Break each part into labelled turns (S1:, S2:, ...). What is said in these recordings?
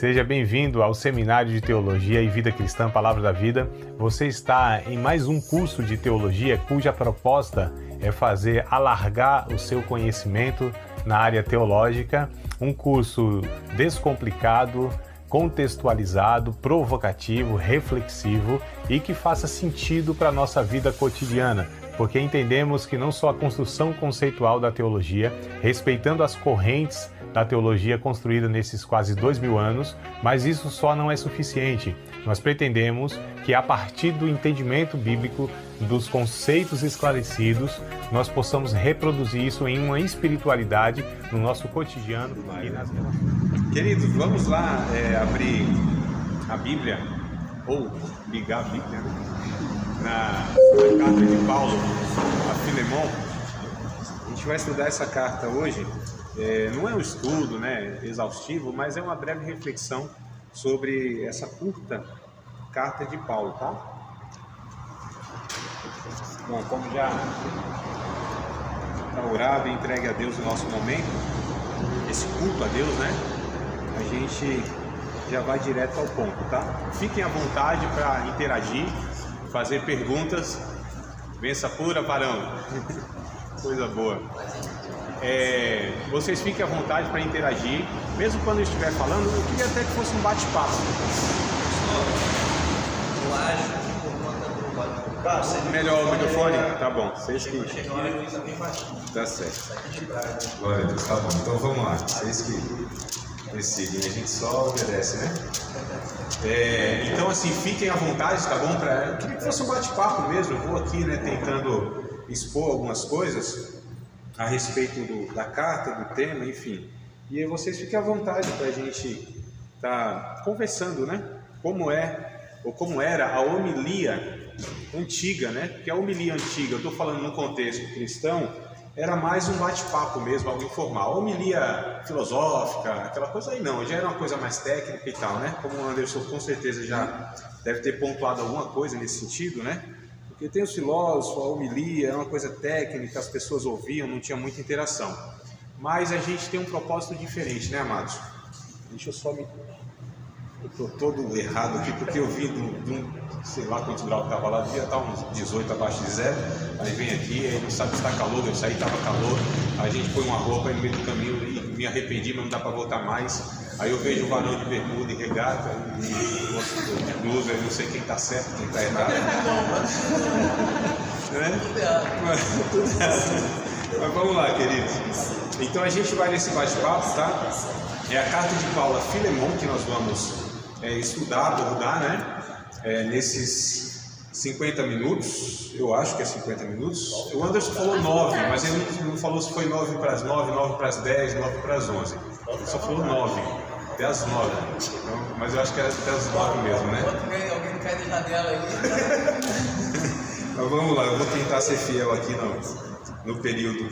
S1: Seja bem-vindo ao Seminário de Teologia e Vida Cristã Palavra da Vida. Você está em mais um curso de teologia cuja proposta é fazer alargar o seu conhecimento na área teológica, um curso descomplicado, contextualizado, provocativo, reflexivo e que faça sentido para a nossa vida cotidiana, porque entendemos que não só a construção conceitual da teologia, respeitando as correntes da teologia construída nesses quase 2000 anos, mas isso só não é suficiente. Nós pretendemos que a partir do entendimento bíblico, dos conceitos esclarecidos, nós possamos reproduzir isso em uma espiritualidade no nosso cotidiano e nas relações.
S2: Queridos, vamos lá abrir a Bíblia, ou ligar a Bíblia, na carta de Paulo a Filemon. A gente vai estudar essa carta hoje. Não é um estudo, exaustivo, mas é uma breve reflexão sobre essa curta carta de Paulo, tá? Bom, como já está orado e entregue a Deus o nosso momento, esse culto a Deus, a gente já vai direto ao ponto, tá? Fiquem à vontade para interagir, fazer perguntas. Benção pura, varão. Coisa boa. Vocês fiquem à vontade para interagir, mesmo quando eu estiver falando. Eu queria até que fosse um bate-papo.
S3: Eu acho que por conta do barulho.
S2: Melhor o microfone? Tá bom. Vocês que...
S3: Chega uma hora que tá bem baixinho.
S2: Tá certo.
S3: Tá aqui de trás.
S2: Glória a Deus. Tá bom. Então vamos lá. Vocês que decidem. A gente só obedece, né? Então assim, fiquem à vontade, tá bom? Eu queria que fosse um bate-papo mesmo. Eu vou aqui, tentando expor algumas coisas a respeito da carta, do tema, enfim. E aí vocês fiquem à vontade para a gente estar conversando, como era a homilia antiga, Porque a homilia antiga, eu estou falando num contexto cristão, era mais um bate-papo mesmo, algo informal. A homilia filosófica, aquela coisa aí não, já era uma coisa mais técnica e tal, Como o Anderson com certeza já deve ter pontuado alguma coisa nesse sentido, Porque tem os filósofos, a homilia, é uma coisa técnica, as pessoas ouviam, não tinha muita interação. Mas a gente tem um propósito diferente, amados? Deixa eu só me... Eu estou todo errado aqui, porque eu vim de um, sei lá quantos graus estava lá, devia estar uns 18 abaixo de zero. Aí vem aqui, aí não sabe se está calor, eu saí, estava calor. Aí a gente põe uma roupa aí no meio do caminho e me arrependi, mas não dá para voltar mais. Aí eu vejo um varão de bermuda e regata, de blusa, eu não sei quem está certo, quem está errado. Tudo errado. Mas vamos lá, queridos. Então a gente vai nesse bate-papo, tá? É a carta de Paulo a Filemon que nós vamos estudar, abordar, nesses 50 minutos. Eu acho que é 50 minutos. O Anderson falou 9, mas ele não falou se foi 9 para as 9, 9 para as 10, 9 para as 11. Ele só falou 9. Até as 9, então, mas eu acho que é até as 9 mesmo,
S3: Alguém cai da janela aí.
S2: Mas vamos lá, eu vou tentar ser fiel aqui no período.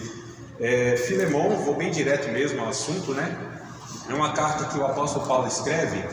S2: Filemon, vou bem direto mesmo ao assunto, É uma carta que o apóstolo Paulo escreve.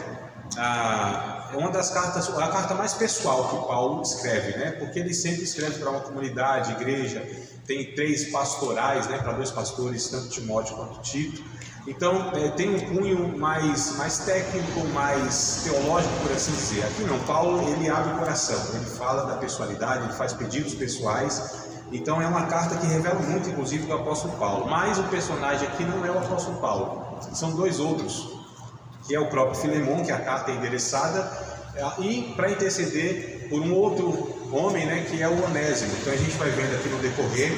S2: É uma das cartas, a carta mais pessoal que Paulo escreve, Porque ele sempre escreve para uma comunidade, igreja. Tem 3 pastorais, para 2 pastores, tanto Timóteo quanto Tito. Então tem um cunho mais técnico, mais teológico, por assim dizer. Aqui não, Paulo ele abre o coração, ele fala da pessoalidade, ele faz pedidos pessoais. Então é uma carta que revela muito, inclusive, do apóstolo Paulo. Mas o personagem aqui não é o apóstolo Paulo, são 2 outros, que é o próprio Filemon, que a carta é endereçada, e para interceder por um outro homem, que é o Onésimo. Então a gente vai vendo aqui no decorrer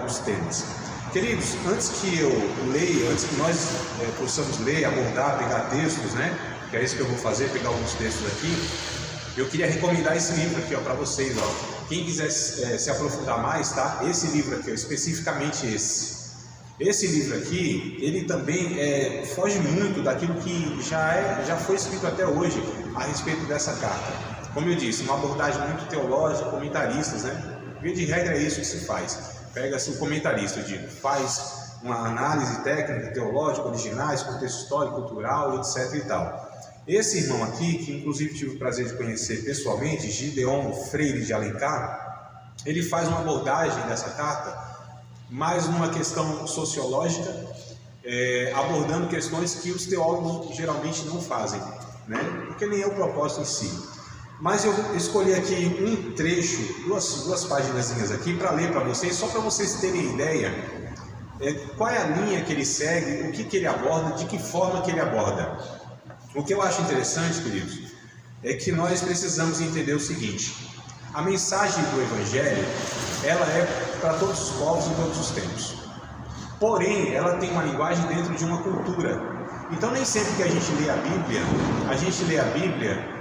S2: os temas. Queridos, antes que eu leia, antes que nós possamos ler, abordar, pegar textos, que é isso que eu vou fazer, pegar alguns textos aqui, eu queria recomendar esse livro aqui, para vocês, Quem quiser se aprofundar mais, tá? Esse livro aqui, especificamente esse. Esse livro aqui, ele também foge muito daquilo que já foi escrito até hoje a respeito dessa carta. Como eu disse, uma abordagem muito teológica, comentaristas, Via de regra é isso que se faz. Pega-se o comentarista, eu digo, faz uma análise técnica, teológica, originais, contexto histórico, cultural, etc. e tal. Esse irmão aqui, que inclusive tive o prazer de conhecer pessoalmente, Gideon Freire de Alencar, ele faz uma abordagem dessa carta mais numa questão sociológica abordando questões que os teólogos geralmente não fazem, né? Porque nem é o propósito em si. Mas eu escolhi aqui um trecho, duas paginazinhas aqui, para ler para vocês, só para vocês terem ideia qual é a linha que ele segue, o que ele aborda, de que forma que ele aborda. O que eu acho interessante, queridos, é que nós precisamos entender o seguinte: a mensagem do Evangelho, ela é para todos os povos em todos os tempos. Porém, ela tem uma linguagem dentro de uma cultura. Então, nem sempre que a gente lê a Bíblia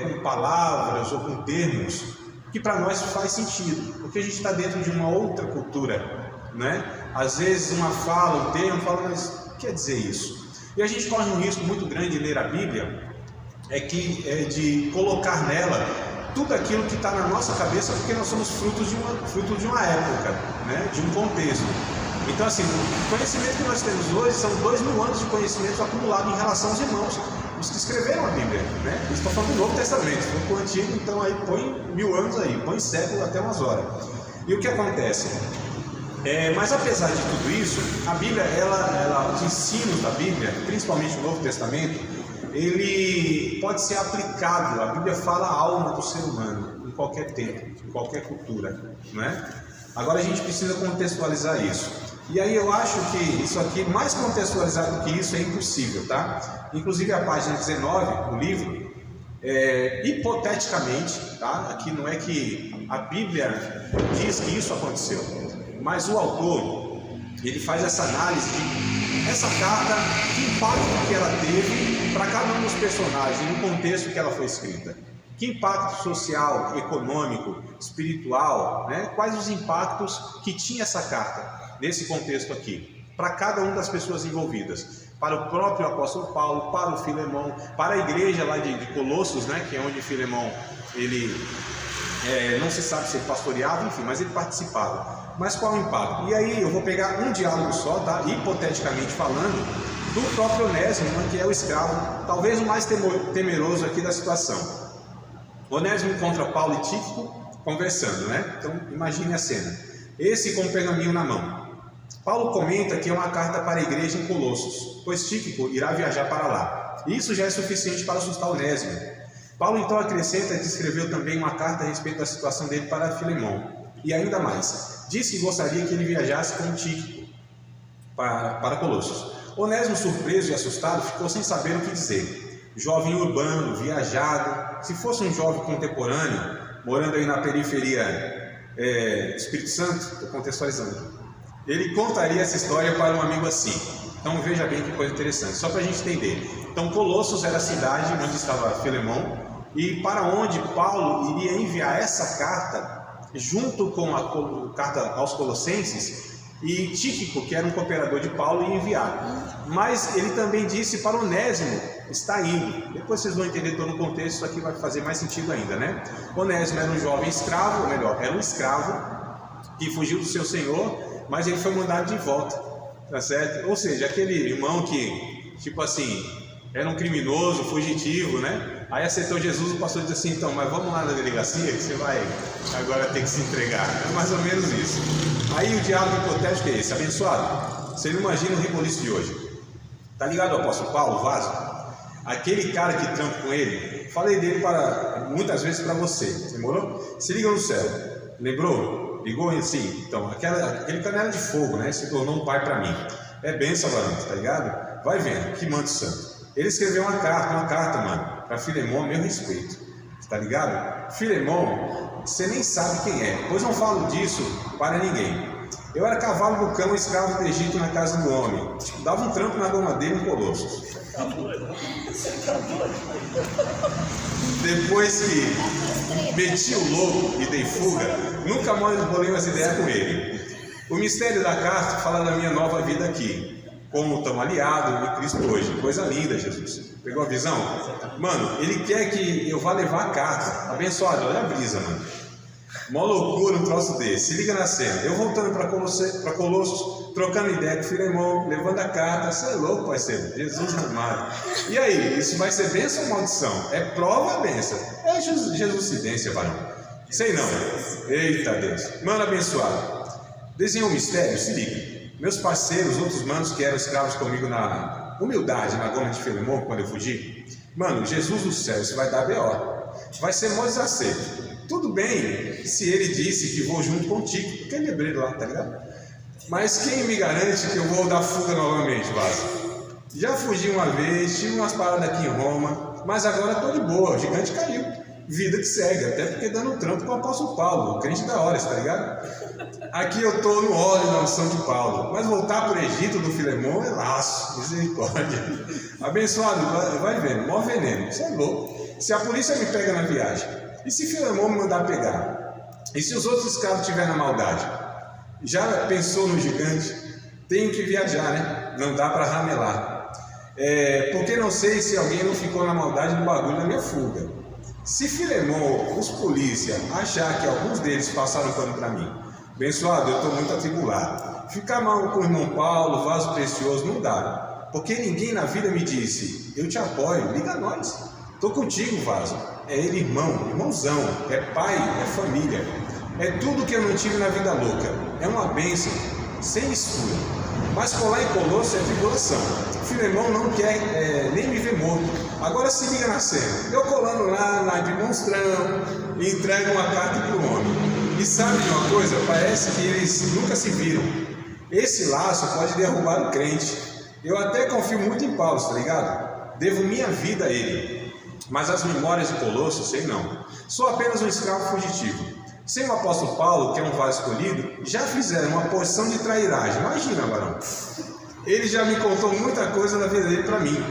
S2: com palavras ou com termos que para nós faz sentido, porque a gente está dentro de uma outra cultura, né? Às vezes uma fala, um termo, fala, mas o que quer dizer isso? E a gente corre um risco muito grande de ler a Bíblia, de colocar nela tudo aquilo que está na nossa cabeça, porque nós somos frutos de uma época, né? De um contexto. Então, assim, o conhecimento que nós temos hoje são 2000 anos de conhecimento acumulado em relação aos irmãos, os que escreveram a Bíblia, né? Eles estão falando do Novo Testamento, se for para o Antigo, então aí põe 1000 anos aí, põe século até umas horas. E o que acontece? Mas apesar de tudo isso, a Bíblia, os ensinos da Bíblia, principalmente o Novo Testamento, ele pode ser aplicado. A Bíblia fala a alma do ser humano, em qualquer tempo, em qualquer cultura, né? Agora a gente precisa contextualizar isso. E aí eu acho que isso aqui, mais contextualizado do que isso, é impossível, tá? Inclusive a página 19 do livro, hipoteticamente, tá? Aqui não é que a Bíblia diz que isso aconteceu, mas o autor, ele faz essa análise de essa carta, que impacto que ela teve para cada um dos personagens, no contexto que ela foi escrita. Que impacto social, econômico, espiritual, né? Quais os impactos que tinha essa carta nesse contexto aqui, para cada uma das pessoas envolvidas, para o próprio apóstolo Paulo, para o Filemão, para a igreja lá de Colossos, né? Que é onde Filemão, ele não se sabe se ele pastoreava, enfim, mas ele participava. Mas qual o impacto? E aí eu vou pegar um diálogo só, tá? Hipoteticamente falando, do próprio Onésimo, né? Que é o escravo, talvez o mais temeroso aqui da situação. Onésimo encontra Paulo e Tíquico conversando, né? Então imagine a cena. Esse com um pergaminho na mão. Paulo comenta que é uma carta para a igreja em Colossos, pois Tíquico irá viajar para lá. Isso já é suficiente para assustar Onésimo. Paulo então acrescenta que escreveu também uma carta a respeito da situação dele para Filemão. E ainda mais, diz que gostaria que ele viajasse com Tíquico para Colossos. Onésimo, surpreso e assustado, ficou sem saber o que dizer. Jovem urbano, viajado, se fosse um jovem contemporâneo, morando aí na periferia do Espírito Santo, estou contextualizando, ele contaria essa história para um amigo assim. Então veja bem que coisa interessante, só para a gente entender. Então Colossos era a cidade onde estava Filemão, e para onde Paulo iria enviar essa carta, junto com a carta aos Colossenses, e Tíquico, que era um cooperador de Paulo, ia enviar. Mas ele também disse para Onésimo, está indo. Depois vocês vão entender todo o contexto, isso aqui vai fazer mais sentido ainda, né? Onésimo era um jovem escravo, ou melhor, era um escravo que fugiu do seu senhor, mas ele foi mandado de volta, tá certo? Ou seja, aquele irmão que, tipo assim, era um criminoso, fugitivo, né? Aí aceitou Jesus, o pastor disse assim, então, mas vamos lá na delegacia que você vai agora ter que se entregar. É mais ou menos isso. Aí o diálogo hipotético é esse, abençoado. Você não imagina o reboliço de hoje. Tá ligado ao apóstolo Paulo, Vaso? Aquele cara que trampa com ele, falei dele muitas vezes para você, demorou? Se liga no céu, lembrou? Ligou assim, então, aquele canela de fogo, né? Se tornou um pai para mim. É bênção, varão, tá ligado? Vai vendo, que manto santo. Ele escreveu uma carta, mano, para Filemão, a meu respeito, tá ligado? Filemão, você nem sabe quem é, pois não falo disso para ninguém. Eu era cavalo do cão, escravo do Egito na casa do homem, dava um trampo na goma dele em Colossos. Depois que meti o louco e dei fuga, nunca mais bolei umas ideias com ele. O mistério da carta fala da minha nova vida aqui, como estamos aliados em Cristo hoje. Coisa linda, Jesus. Pegou a visão? Mano, ele quer que eu vá levar a carta. Abençoado, olha a brisa, mano. Mó loucura um troço desse. Se liga na cena. Eu voltando para Colossos, trocando ideia com o Filemão, levando a carta. Você é louco, parceiro. Jesus amado. E aí, isso vai ser bênção ou maldição? É prova ou bênção? É Jesuscidência, varão. Sei não. Eita Deus. Mano abençoado. Desenhou um mistério, se liga. Meus parceiros, outros manos que eram escravos comigo na humildade, na goma de Filemon, quando eu fugi, mano, Jesus do céu, isso vai dar B.O. Vai ser mó desacerto. Tudo bem se ele disse que vou junto contigo, porque ele é hebreiro lá, tá ligado? Mas quem me garante que eu vou dar fuga novamente, Vaso? Já fugi uma vez, tive umas paradas aqui em Roma, mas agora tô de boa, o gigante caiu. Vida que segue, até porque dando trampo com o apóstolo Paulo, o crente da hora, tá ligado? Aqui eu tô no óleo da unção de Paulo, mas voltar pro Egito do Filemon é laço, misericórdia. Abençoado, vai vendo, mó veneno, isso é louco. Se a polícia me pega na viagem, e se Filemon me mandar pegar? E se os outros escravos estiverem na maldade? Já pensou no gigante? Tenho que viajar, né? Não dá para ramelar. Porque não sei se alguém não ficou na maldade do bagulho da minha fuga. Se Filemon, os polícia, achar que alguns deles passaram pano para mim, abençoado, eu estou muito atribulado. Ficar mal com o irmão Paulo, vaso precioso, não dá. Porque ninguém na vida me disse, eu te apoio, liga a nós. Estou contigo, vaso. É ele irmão, irmãozão, é pai, é família. É tudo que eu não tive na vida louca. É uma bênção, sem mistura. Mas colar em Colosso é tribulação. Filemon não quer nem me ver morto. Agora se liga na cena. Eu colando lá, naipe monstrão, e entrego uma carta para o homem. E sabe de uma coisa? Parece que eles nunca se viram. Esse laço pode derrubar o crente. Eu até confio muito em Paulo, tá ligado? Devo minha vida a ele. Mas as memórias de Colosso, sei não. Sou apenas um escravo fugitivo. Sem o apóstolo Paulo, que é um vaso escolhido, já fizeram uma porção de trairagem. Imagina, varão. Ele já me contou muita coisa da vida dele para mim.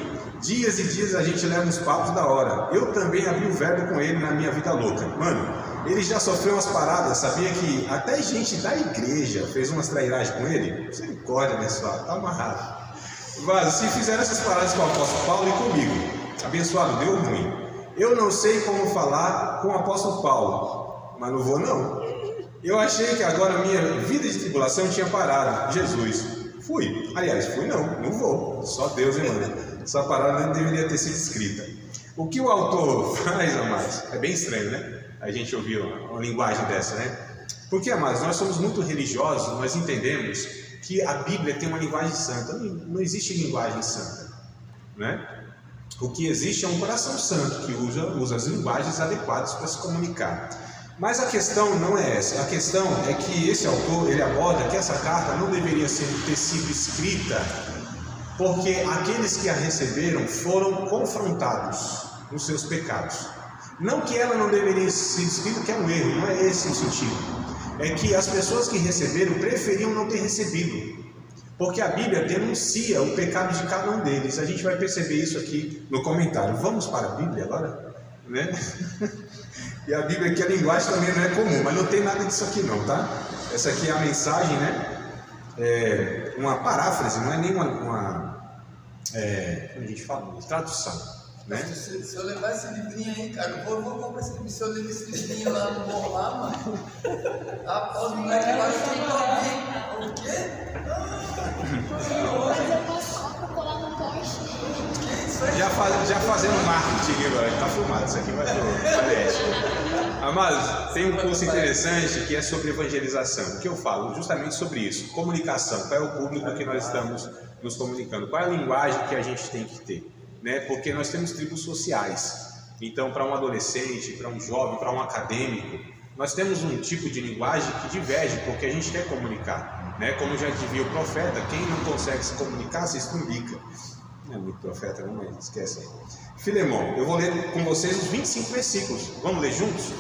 S2: Dias e dias a gente leva uns papos da hora. Eu também abri o verbo com ele na minha vida louca. Mano, ele já sofreu umas paradas. Sabia que até gente da igreja fez umas trairagens com ele? Misericórdia, abençoado, tá amarrado. Vaso, se fizeram essas paradas com o apóstolo Paulo e comigo, abençoado, deu ruim. Eu não sei como falar com o apóstolo Paulo, mas não vou não. Eu achei que agora minha vida de tribulação tinha parado. Jesus, fui. Aliás, fui não vou. Só Deus me manda. Essa parada não deveria ter sido escrita. O que o autor faz, amados, é bem estranho, né? A gente ouviu uma linguagem dessa, né? Porque, amados, nós somos muito religiosos, nós entendemos que a Bíblia tem uma linguagem santa. Não existe linguagem santa, né? O que existe é um coração santo que usa as linguagens adequadas para se comunicar. Mas a questão não é essa. A questão é que esse autor, ele aborda que essa carta não deveria ter sido escrita porque aqueles que a receberam foram confrontados nos seus pecados. Não que ela não deveria ser escrita, que é um erro, não é esse o sentido. É que as pessoas que receberam preferiam não ter recebido. Porque a Bíblia denuncia o pecado de cada um deles. A gente vai perceber isso aqui no comentário. Vamos para a Bíblia agora? Né? E a Bíblia aqui, a linguagem também não é comum, mas não tem nada disso aqui não, tá? Essa aqui é a mensagem, né? É uma paráfrase, não é nem como a gente fala? Tradução, né?
S3: Se eu levar esse livrinho aí, cara, eu vou comprar esse livrinho. Se eu levar esse livrinho lá no bom lá, mano, rapaz, os moleques lá ficam o quê?
S4: Hoje eu posso colar no poste.
S2: Já fazendo marketing agora, tá filmado, isso aqui vai pro palestra. Amados, tem um curso interessante que é sobre evangelização. O que eu falo? Justamente sobre isso. Comunicação. Qual é o público que nós estamos nos comunicando? Qual é a linguagem que a gente tem que ter? Né? Porque nós temos tribos sociais. Então, para um adolescente, para um jovem, para um acadêmico, nós temos um tipo de linguagem que diverge, porque a gente quer comunicar. Né? Como já dizia o profeta, quem não consegue se comunicar, se explica. Não é muito profeta, não, mas esquece aí. Filemon, eu vou ler com vocês os 25 versículos. Vamos ler juntos?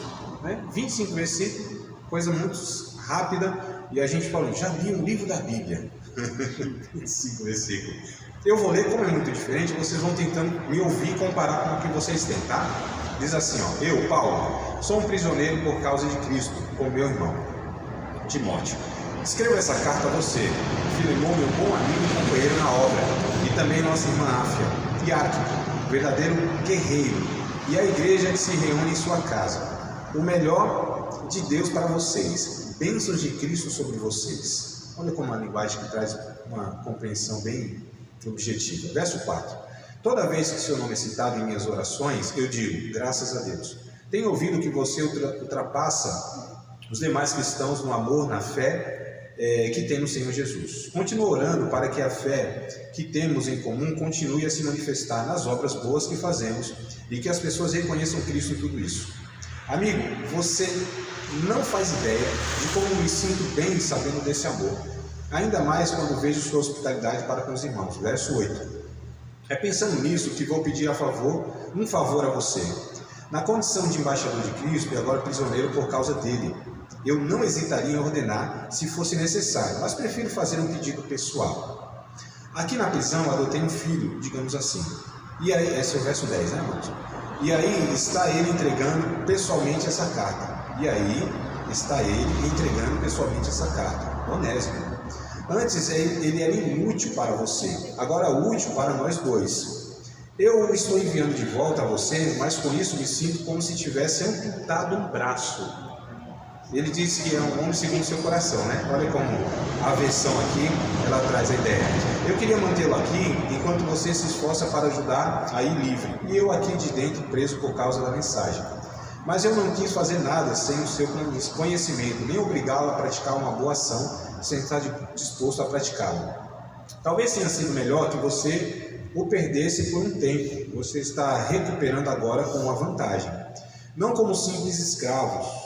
S2: Né? 25 versículos, coisa muito rápida. E a gente falou, já li um livro da Bíblia. 25 versículos. Eu vou ler, como é muito diferente, vocês vão tentando me ouvir e comparar com o que vocês têm, tá? Diz assim, ó, eu, Paulo, sou um prisioneiro por causa de Cristo, com meu irmão Timóteo. Escrevo essa carta a você, Filemon, meu bom amigo e companheiro na obra, e também nossa irmã Áfia, e Arquipo, verdadeiro guerreiro, e a igreja que se reúne em sua casa. O melhor de Deus para vocês, bênçãos de Cristo sobre vocês. Olha como a linguagem que traz uma compreensão bem objetiva. Verso 4. Toda vez que seu nome é citado em minhas orações, eu digo, graças a Deus. Tenho ouvido que você ultrapassa os demais cristãos no amor, na fé que tem no Senhor Jesus. Continua orando para que a fé que temos em comum continue a se manifestar nas obras boas que fazemos e que as pessoas reconheçam Cristo em tudo isso. Amigo, você não faz ideia de como me sinto bem sabendo desse amor, ainda mais quando vejo sua hospitalidade para com os irmãos. Verso 8. É pensando nisso que vou pedir um favor a você. Na condição de embaixador de Cristo e agora prisioneiro por causa dele, eu não hesitaria em ordenar se fosse necessário, mas prefiro fazer um pedido pessoal. Aqui na prisão adotei um filho, digamos assim. E aí, esse é o verso 10, né, irmãos? E aí está ele entregando pessoalmente essa carta. Onésimo. Antes ele era inútil para você, agora útil para nós dois. Eu estou enviando de volta a você, mas com isso me sinto como se tivesse amputado um braço. Ele disse que é um homem segundo seu coração, né? Olha como a versão aqui, ela traz a ideia. Eu queria mantê-lo aqui, enquanto você se esforça para ajudar a ir livre. E eu aqui de dentro, preso por causa da mensagem. Mas eu não quis fazer nada sem o seu conhecimento, nem obrigá-lo a praticar uma boa ação, sem estar disposto a praticá-la. Talvez tenha sido melhor que você o perdesse por um tempo. Você está recuperando agora com uma vantagem. Não como simples escravo,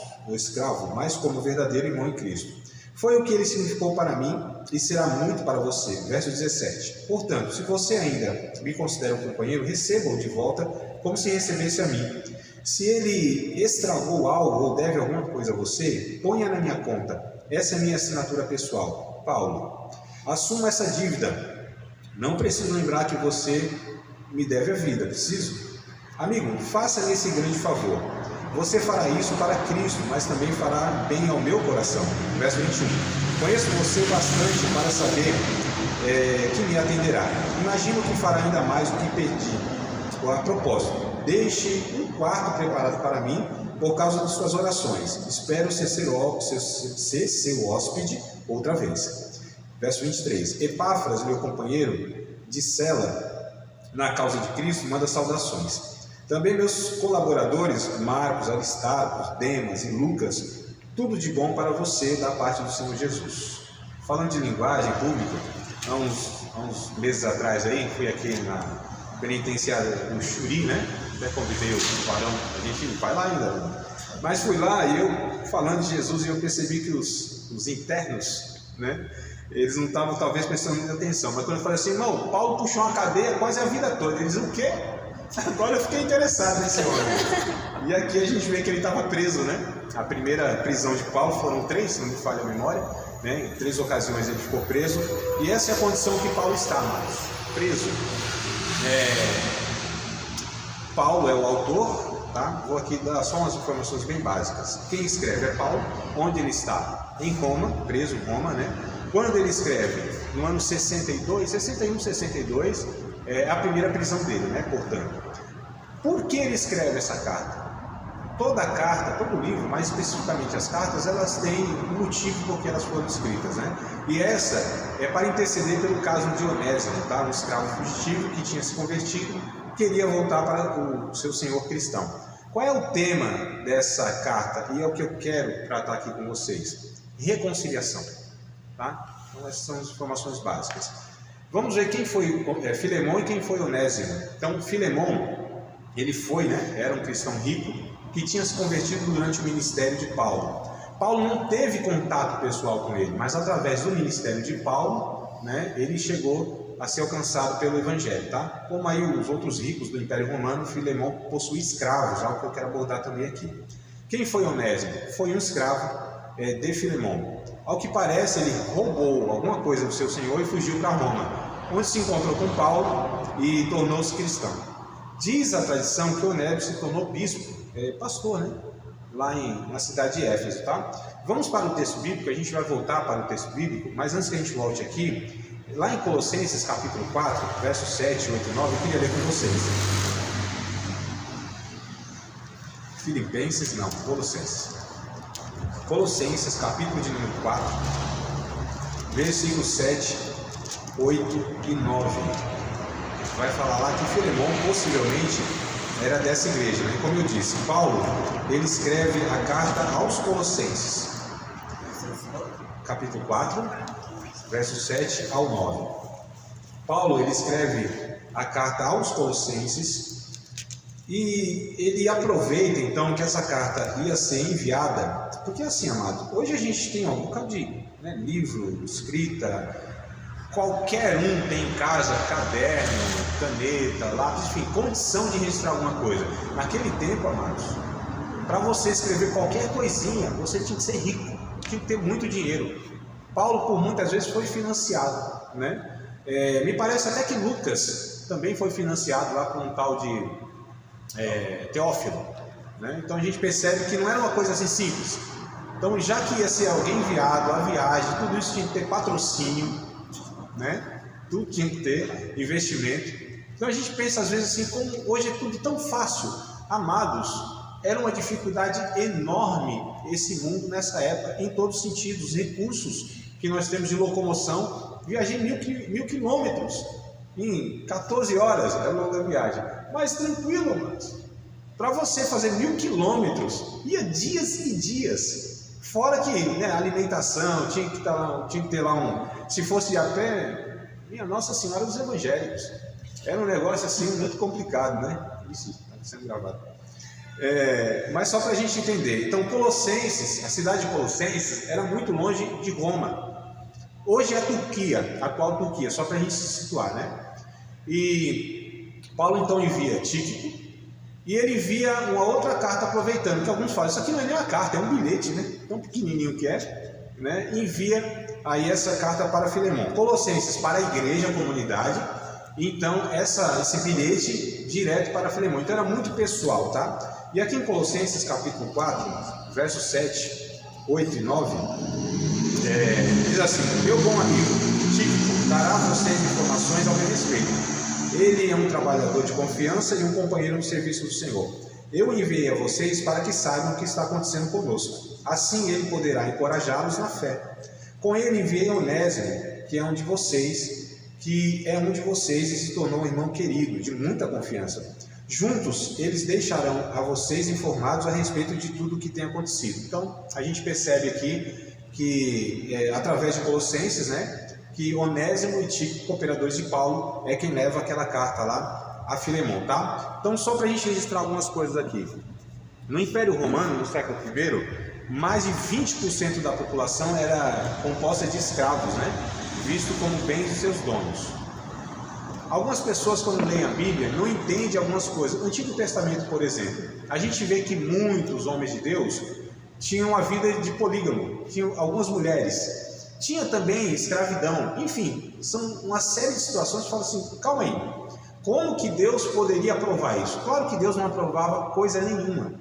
S2: mas como verdadeiro irmão em Cristo. Foi o que ele significou para mim e será muito para você. Verso 17. Portanto, se você ainda me considera um companheiro, receba-o de volta como se recebesse a mim. Se ele estragou algo ou deve alguma coisa a você, ponha na minha conta. Essa é a minha assinatura pessoal. Paulo. Assuma essa dívida. Não preciso lembrar que você me deve a vida. Preciso? Amigo, faça-me esse grande favor. Você fará isso para Cristo, mas também fará bem ao meu coração. Verso 21. Conheço você bastante para saber que me atenderá. Imagino que fará ainda mais do que pedi. A propósito, deixe um quarto preparado para mim por causa de suas orações. Espero ser seu hóspede outra vez. Verso 23. Epáfras, meu companheiro de cela na causa de Cristo, manda saudações. Também meus colaboradores, Marcos, Aristarco, Demas e Lucas, tudo de bom para você da parte do Senhor Jesus. Falando de linguagem pública, há uns meses atrás aí, fui aqui na penitenciária do Xuri, né? Até convidei o Barão, a gente vai lá ainda. Mas fui lá e eu, falando de Jesus, e eu percebi que os internos, né? Eles não estavam talvez prestando muita atenção. Mas quando eu falei assim, irmão, Paulo puxou uma cadeia quase a vida toda. Eles, o quê? Agora eu fiquei interessado nesse homem. E aqui a gente vê que ele estava preso, né? A primeira prisão de Paulo foram 3, se não me falha a memória, né? Em 3 ocasiões ele ficou preso. E essa é a condição que Paulo está, amados, preso. Paulo é o autor, tá? Vou aqui dar só umas informações bem básicas. Quem escreve é Paulo. Onde ele está? Em Roma, preso em Roma, né? Quando ele escreve, no ano 61, 62, é a primeira prisão dele, né? Portanto, por que ele escreve essa carta? Toda carta, todo livro, mais especificamente as cartas, elas têm um motivo por que elas foram escritas, né? E essa é para interceder pelo caso de Onésimo, tá? Um escravo fugitivo que tinha se convertido, queria voltar para o seu senhor cristão. Qual é o tema dessa carta? E é o que eu quero tratar aqui com vocês. Reconciliação, tá? Então essas são as informações básicas. Vamos ver quem foi Filemão e quem foi Onésimo. Então, Filemão, ele foi, né? Era um cristão rico que tinha se convertido durante o ministério de Paulo. Paulo não teve contato pessoal com ele, mas através do ministério de Paulo, né? Ele chegou a ser alcançado pelo Evangelho, tá? Como aí os outros ricos do Império Romano, Filemão possuía escravos, algo que eu quero abordar também aqui. Quem foi Onésimo? Foi um escravo de Filemão. Ao que parece, ele roubou alguma coisa do seu senhor e fugiu para Roma, onde se encontrou com Paulo e tornou-se cristão. Diz a tradição que Onésimo se tornou bispo, pastor, né? Lá na cidade de Éfeso, tá? Vamos para o texto bíblico, a gente vai voltar para o texto bíblico, mas antes que a gente volte aqui, lá em Colossenses capítulo 4, versos 7, 8 e 9, eu queria ler com vocês. Filipenses, não, Colossenses. Colossenses, capítulo de número 4, versículos 7, 8 e 9. Vai falar lá que Filemão possivelmente era dessa igreja, né? Como eu disse, Paulo, ele escreve a carta aos Colossenses. capítulo 4, versos 7 ao 9. Paulo, ele escreve a carta aos Colossenses e ele aproveita então que essa carta ia ser enviada, porque assim, amado, hoje a gente tem um bocado de livro, escrita, qualquer um tem em casa caderno, caneta, lápis, enfim, condição de registrar alguma coisa. Naquele tempo, amados, para você escrever qualquer coisinha, você tinha que ser rico, tinha que ter muito dinheiro. Paulo, por muitas vezes, foi financiado, né? Me parece até que Lucas também foi financiado lá com um tal de Teófilo, né? Então a gente percebe que não era uma coisa assim simples. Então, já que ia ser alguém enviado, a viagem, tudo isso tinha que ter patrocínio, né? Tudo tinha que ter investimento. Então a gente pensa às vezes assim, como hoje é tudo tão fácil. Amados, era uma dificuldade enorme esse mundo nessa época, em todos os sentidos. Os recursos que nós temos de locomoção, viajei mil quilômetros em 14 horas, é longa viagem, mas tranquilo, amados. Para você fazer 1000 quilômetros, ia dias e dias. Fora que, né, alimentação, tinha que ter lá se fosse a pé, minha Nossa Senhora dos Evangélicos. Era um negócio assim muito complicado, né? Isso está sendo gravado. Mas só para a gente entender. Então, Colossenses, a cidade de Colossenses, era muito longe de Roma. Hoje é a Turquia, a atual Turquia, só para a gente se situar, né? E Paulo então envia Tíquico. E ele envia uma outra carta, aproveitando que alguns falam, isso aqui não é nem uma carta, é um bilhete, né? Tão pequenininho que é, né? Envia aí essa carta para Filemão. Colossenses para a igreja, a comunidade. Então, esse bilhete direto para Filemão. Então, era muito pessoal, tá? E aqui em Colossenses, capítulo 4, versos 7, 8 e 9, diz assim: meu bom amigo Tíquico dará a vocês informações ao meu respeito. Ele é um trabalhador de confiança e um companheiro no serviço do Senhor. Eu enviei a vocês para que saibam o que está acontecendo conosco. Assim ele poderá encorajá-los na fé. Com ele enviei Onésimo, que é um de vocês e se tornou um irmão querido, de muita confiança. Juntos eles deixarão a vocês informados a respeito de tudo o que tem acontecido. Então a gente percebe aqui que através de Colossenses, né, que Onésimo e Tíquico, cooperadores de Paulo, é quem leva aquela carta lá a Filemão, tá? Então, só para a gente registrar algumas coisas aqui. No Império Romano, no século I, mais de 20% da população era composta de escravos, né? Visto como bens de seus donos. Algumas pessoas, quando leem a Bíblia, não entendem algumas coisas. No Antigo Testamento, por exemplo, a gente vê que muitos homens de Deus tinham a vida de polígamo, tinham algumas mulheres. Tinha também escravidão, enfim, são uma série de situações que falam assim, calma aí, como que Deus poderia aprovar isso? Claro que Deus não aprovava coisa nenhuma.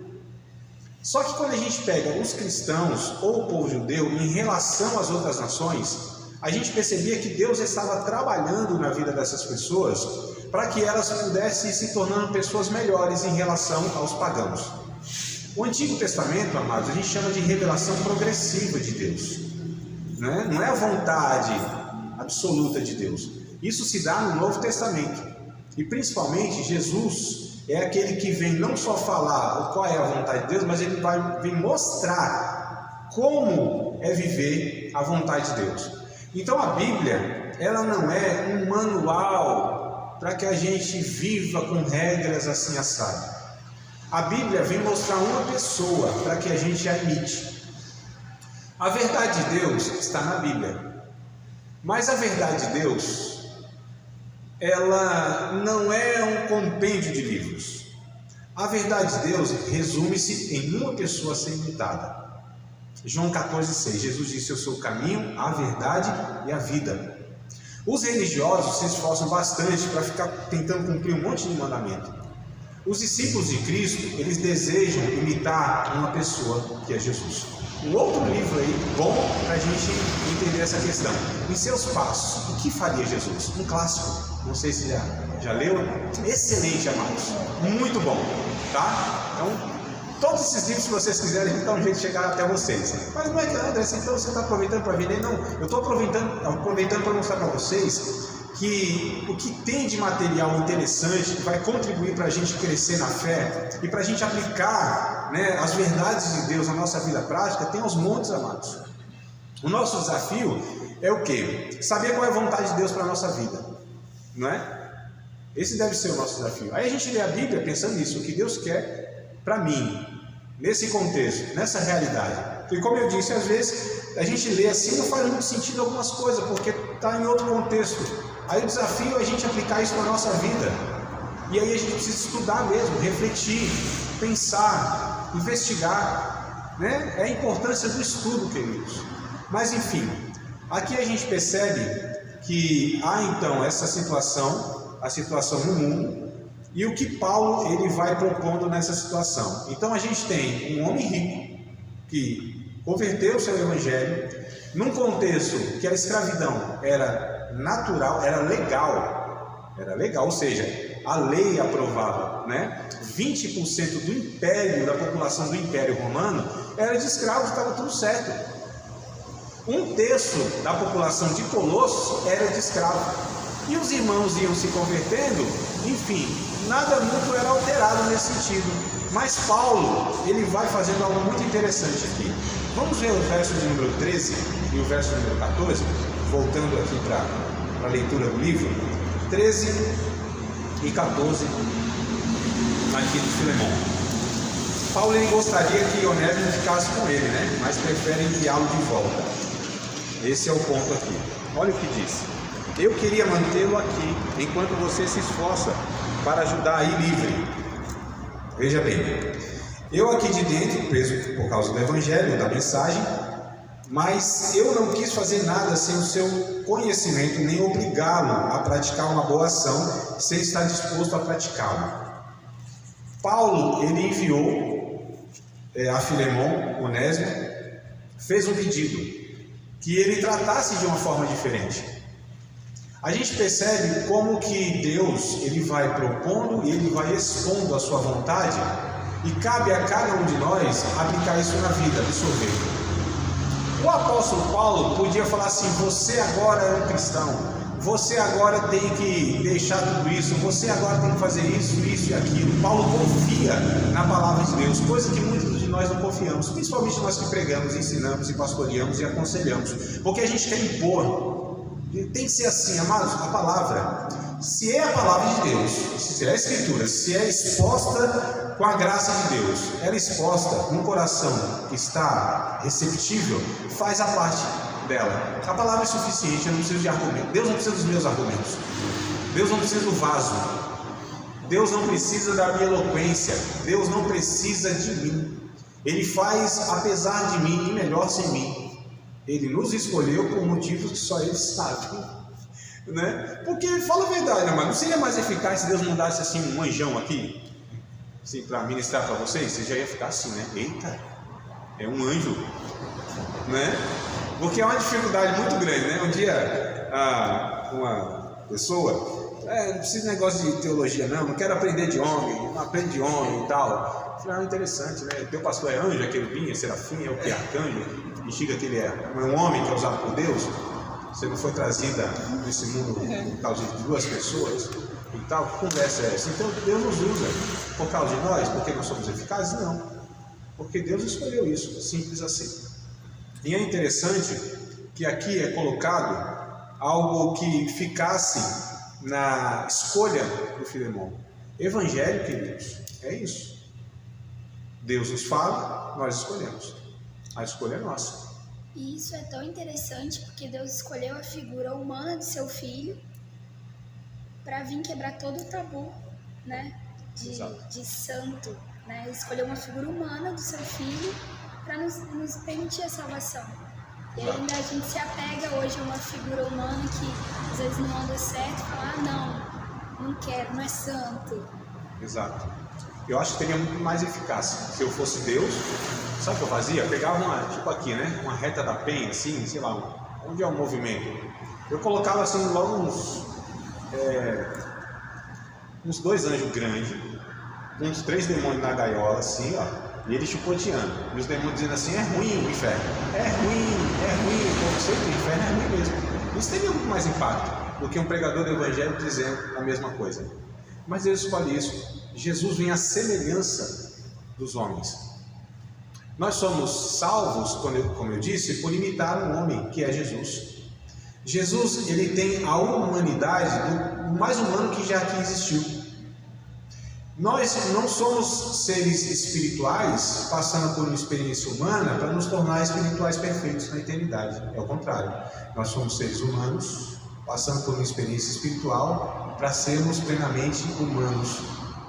S2: Só que quando a gente pega os cristãos ou o povo judeu em relação às outras nações, a gente percebia que Deus estava trabalhando na vida dessas pessoas para que elas pudessem se tornando pessoas melhores em relação aos pagãos. O Antigo Testamento, amados, a gente chama de revelação progressiva de Deus. Não é a vontade absoluta de Deus. Isso se dá no Novo Testamento. E principalmente Jesus é aquele que vem não só falar qual é a vontade de Deus, mas ele vem mostrar como é viver a vontade de Deus. Então a Bíblia, ela não é um manual para que a gente viva com regras assim assado. A Bíblia vem mostrar uma pessoa para que a gente a imite. A verdade de Deus está na Bíblia, mas a verdade de Deus, ela não é um compêndio de livros. A verdade de Deus resume-se em uma pessoa a ser imitada. João 14,6, Jesus disse: eu sou o caminho, a verdade e a vida. Os religiosos se esforçam bastante para ficar tentando cumprir um monte de mandamento. Os discípulos de Cristo, eles desejam imitar uma pessoa que é Jesus. Um outro livro aí, bom para a gente entender essa questão. Em seus passos, o que faria Jesus? Um clássico, não sei se já leu. Excelente, amados, muito bom, tá? Então, todos esses livros que vocês quiserem, a gente dá um jeito de chegar até vocês. Mas não é que, André, então você está aproveitando para vender? Não, eu estou aproveitando para mostrar para vocês que o que tem de material interessante que vai contribuir para a gente crescer na fé e para a gente aplicar, né, as verdades de Deus na nossa vida prática, tem aos montes, amados. O nosso desafio é o quê? Saber qual é a vontade de Deus para a nossa vida, não é? Esse deve ser o nosso desafio. Aí a gente lê a Bíblia pensando nisso, o que Deus quer para mim, nesse contexto, nessa realidade. E como eu disse, às vezes a gente lê assim, não faz muito sentido algumas coisas, porque está em outro contexto. Aí o desafio é a gente aplicar isso na nossa vida. E aí a gente precisa estudar mesmo, refletir, pensar, investigar, né? É a importância do estudo, queridos. Mas enfim, aqui a gente percebe que há então essa situação, a situação no mundo, e o que Paulo ele vai propondo nessa situação. Então a gente tem um homem rico que converteu o seu evangelho num contexto que a escravidão era natural, era legal, ou seja, a lei aprovava, né? 20% do império, da população do Império Romano era de escravos, estava tudo certo. 1/3 da população de Colossos era de escravo. E os irmãos iam se convertendo, enfim, nada muito era alterado nesse sentido. Mas Paulo, ele vai fazendo algo muito interessante aqui. Vamos ver o verso de número 13 e o verso de número 14, voltando aqui para a leitura do livro. 13 e 14, aqui de Filemão. Paulo ele gostaria que Onésimo ficasse com ele, né? Mas prefere enviá-lo de volta. Esse é o ponto aqui. Olha o que diz: eu queria mantê-lo aqui, enquanto você se esforça para ajudar aí livre. Veja bem, eu aqui de dentro, preso por causa do evangelho, da mensagem, mas eu não quis fazer nada sem o seu conhecimento, nem obrigá-lo a praticar uma boa ação, sem estar disposto a praticá-la. Paulo, ele enviou a Filemão, Onésimo, fez um pedido, que ele tratasse de uma forma diferente. A gente percebe como que Deus ele vai propondo e ele vai expondo a sua vontade, e cabe a cada um de nós aplicar isso na vida, absorver. O apóstolo Paulo podia falar assim: você agora é um cristão, você agora tem que deixar tudo isso, você agora tem que fazer isso, isso e aquilo. Paulo confia na palavra de Deus, coisa que muitos de nós não confiamos, principalmente nós que pregamos, ensinamos e pastoreamos e aconselhamos, porque a gente quer impor. Tem que ser assim, amados, a palavra, se é a palavra de Deus, se é a Escritura, se é exposta com a graça de Deus, ela é exposta num coração que está receptível, faz a parte dela. A palavra é suficiente, eu não preciso de argumento. Deus não precisa dos meus argumentos, Deus não precisa do vaso, Deus não precisa da minha eloquência, Deus não precisa de mim. Ele faz apesar de mim e melhor sem mim. Ele nos escolheu por motivos que só Ele sabe, né? Porque, fala a verdade, mas não seria mais eficaz se Deus mandasse assim um anjão aqui, assim, para ministrar para vocês? Você já ia ficar assim, né? Eita, é um anjo, né? Porque é uma dificuldade muito grande, né? Um dia, uma pessoa, não precisa de negócio de teologia não quero aprender de homem, não aprende de homem e tal. Eu falei, interessante, né? O teu pastor é anjo, é querubim, é serafim, é o que? Arcanjo? Bexiga que ele é um homem que é usado por Deus. Você não foi trazida nesse mundo por causa de duas pessoas e tal. Que conversa é essa? Então Deus nos usa por causa de nós, porque nós somos eficazes? Não, porque Deus escolheu isso, simples assim. E é interessante que aqui é colocado algo que ficasse na escolha do Filemão. Evangelho, queridos, é isso. Deus nos fala, nós escolhemos. A escolha é nossa.
S4: E isso é tão interessante porque Deus escolheu a figura humana de seu filho para vir quebrar todo o tabu, né? De santo, né? Ele escolheu uma figura humana do seu filho para nos permitir a salvação. E ainda a gente se apega hoje a uma figura humana que às vezes não anda certo e fala, não quero, não é santo.
S2: Exato. Eu acho que teria muito mais eficácia. Se eu fosse Deus, sabe o que eu fazia? Eu pegava tipo aqui, né? Uma reta da penha, assim, sei lá, onde é o movimento. Eu colocava assim logo uns 2 anjos grandes, uns 3 demônios na gaiola, assim, ó, e eles chicoteando. E os demônios dizendo assim, é ruim o inferno. É ruim, como sempre, o inferno é ruim mesmo. Isso teria muito mais impacto do que um pregador do evangelho dizendo a mesma coisa. Mas Deus escolhe isso. Jesus vem à semelhança dos homens. Nós somos salvos, como eu disse, por imitar um homem, que é Jesus. Jesus, ele tem a humanidade do mais humano que já aqui existiu. Nós não somos seres espirituais passando por uma experiência humana para nos tornar espirituais perfeitos na eternidade. É o contrário. Nós somos seres humanos passando por uma experiência espiritual para sermos plenamente humanos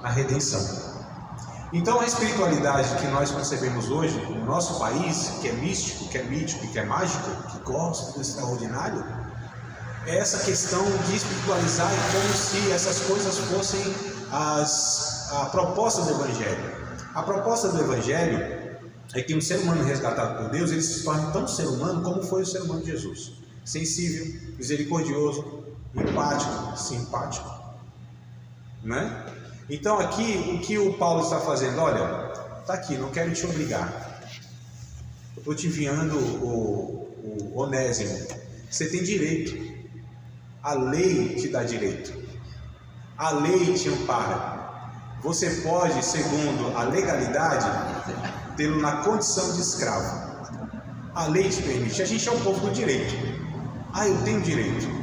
S2: na redenção. Então a espiritualidade que nós concebemos hoje no nosso país, que é místico, que é mítico e que é mágico, que gosta do extraordinário, é essa questão de espiritualizar e como se essas coisas fossem a proposta do Evangelho. A proposta do Evangelho é que um ser humano resgatado por Deus, ele se torne tão ser humano como foi o ser humano de Jesus. Sensível, misericordioso, empático, simpático, né? Então aqui, o que o Paulo está fazendo? Olha, está aqui, não quero te obrigar. Eu estou te enviando o Onésimo. Você tem direito. A lei te dá direito. A lei te ampara. Você pode, segundo a legalidade, tê-lo na condição de escravo. A lei te permite. A gente é o povo do direito. Eu tenho direito.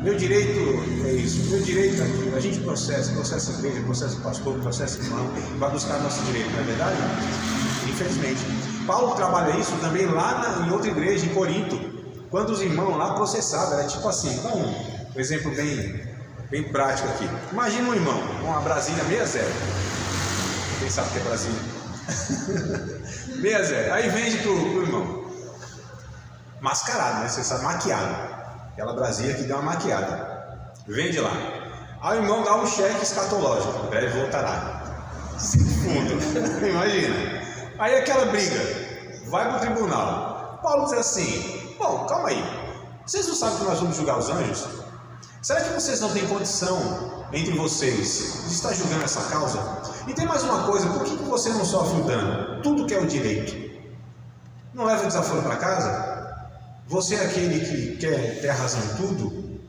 S2: Meu direito é isso. Meu direito é aquilo. A gente processa a igreja, processa o pastor, processa o irmão, vai buscar nosso direito, não é verdade? Infelizmente. Paulo trabalha isso também lá em outra igreja, em Corinto, quando os irmãos lá processavam. Era tipo assim, dá um exemplo bem prático aqui. Imagina um irmão com uma Brasília 60. Quem sabe o que é Brasília? 60. Aí vende pro irmão. Mascarado, né? Você sabe, maquiado. Aquela Brasília que deu uma maquiada. Vende lá. Aí o irmão dá um cheque escatológico. Breve voltará. Sem fundo. Imagina. Aí aquela briga. Vai para o tribunal. Paulo diz assim: bom, calma aí. Vocês não sabem que nós vamos julgar os anjos? Será que vocês não têm condição entre vocês de estar julgando essa causa? E tem mais uma coisa. Por que você não sofre o dano? Tudo que é o direito. Não leva o desaforo para casa? Você é aquele que quer ter razão em tudo?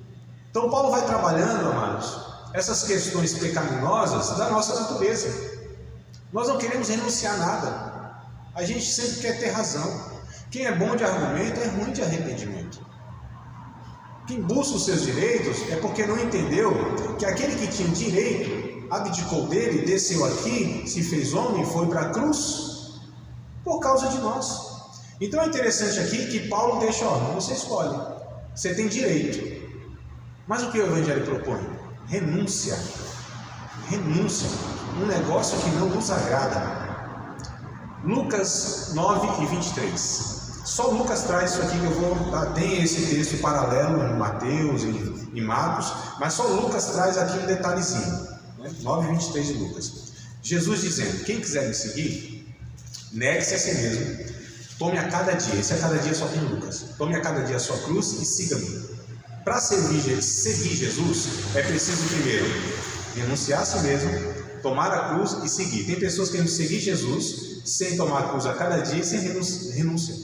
S2: Então Paulo vai trabalhando, amados, essas questões pecaminosas da nossa natureza. Nós não queremos renunciar a nada. A gente sempre quer ter razão. Quem é bom de argumento é ruim de arrependimento. Quem busca os seus direitos é porque não entendeu que aquele que tinha direito abdicou dele, desceu aqui, se fez homem, foi para a cruz por causa de nós. Então é interessante aqui que Paulo deixa, você escolhe, você tem direito. Mas o que o Evangelho propõe? Renúncia. Renúncia. Um negócio que não nos agrada. Lucas 9 e 23. Só Lucas traz isso aqui que eu vou... Tem esse texto paralelo em Mateus e em Marcos, mas só Lucas traz aqui um detalhezinho. 9 e 23 de Lucas. Jesus dizendo: quem quiser me seguir, negue-se a si mesmo. Tome a cada dia, esse a cada dia só tem Lucas. Tome a cada dia a sua cruz e siga-me. Para seguir Jesus, é preciso primeiro renunciar a si mesmo, tomar a cruz e seguir. Tem pessoas que querem seguir Jesus sem tomar a cruz a cada dia e sem renunciar.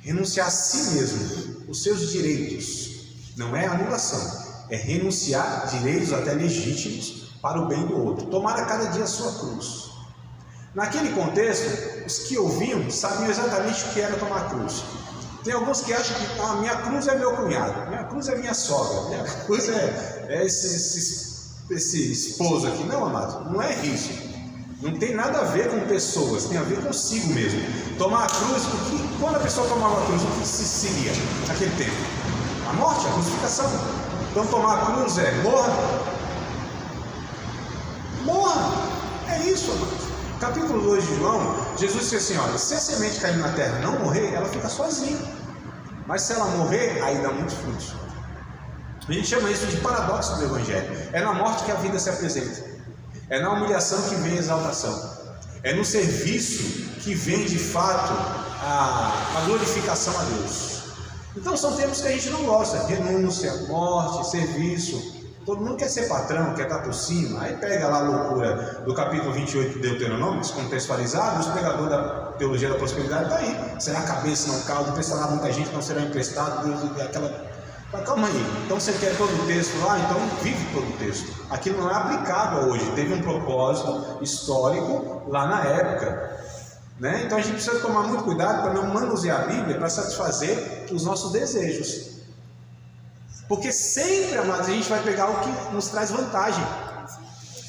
S2: Renunciar a si mesmo, os seus direitos. Não é anulação, é renunciar direitos até legítimos para o bem do outro. Tomar a cada dia a sua cruz. Naquele contexto, os que ouviam sabiam exatamente o que era tomar a cruz. Tem alguns que acham que minha cruz é meu cunhado, minha cruz é minha sogra, minha cruz é esse esposo aqui. Não, amado, não é isso. Não tem nada a ver com pessoas, tem a ver consigo mesmo. Tomar a cruz, quando a pessoa tomava a cruz, o que se seguia naquele tempo? A morte, a crucificação. Então tomar a cruz é morra. Morra. É isso, amado. Capítulo 2 de João, Jesus disse assim: olha, se a semente cair na terra e não morrer, ela fica sozinha. Mas se ela morrer, aí dá muitos frutos. A gente chama isso de paradoxo do Evangelho. É na morte que a vida se apresenta. É na humilhação que vem a exaltação. É no serviço que vem de fato a glorificação a Deus. Então são termos que a gente não gosta: renúncia, morte, serviço. Todo mundo quer ser patrão, quer estar por cima. Aí pega lá a loucura do capítulo 28 de Deuteronômio, descontextualizado. Os pregadores da teologia da prosperidade está aí. Será cabeça, não causa, emprestará muita gente, não será emprestado. Deus, aquela... Mas calma aí, então você quer todo o texto lá? Então vive todo o texto. Aquilo não é aplicável hoje. Teve um propósito histórico lá na época. Né? Então a gente precisa tomar muito cuidado para não manusear a Bíblia para satisfazer os nossos desejos. Porque sempre, amados, a gente vai pegar o que nos traz vantagem.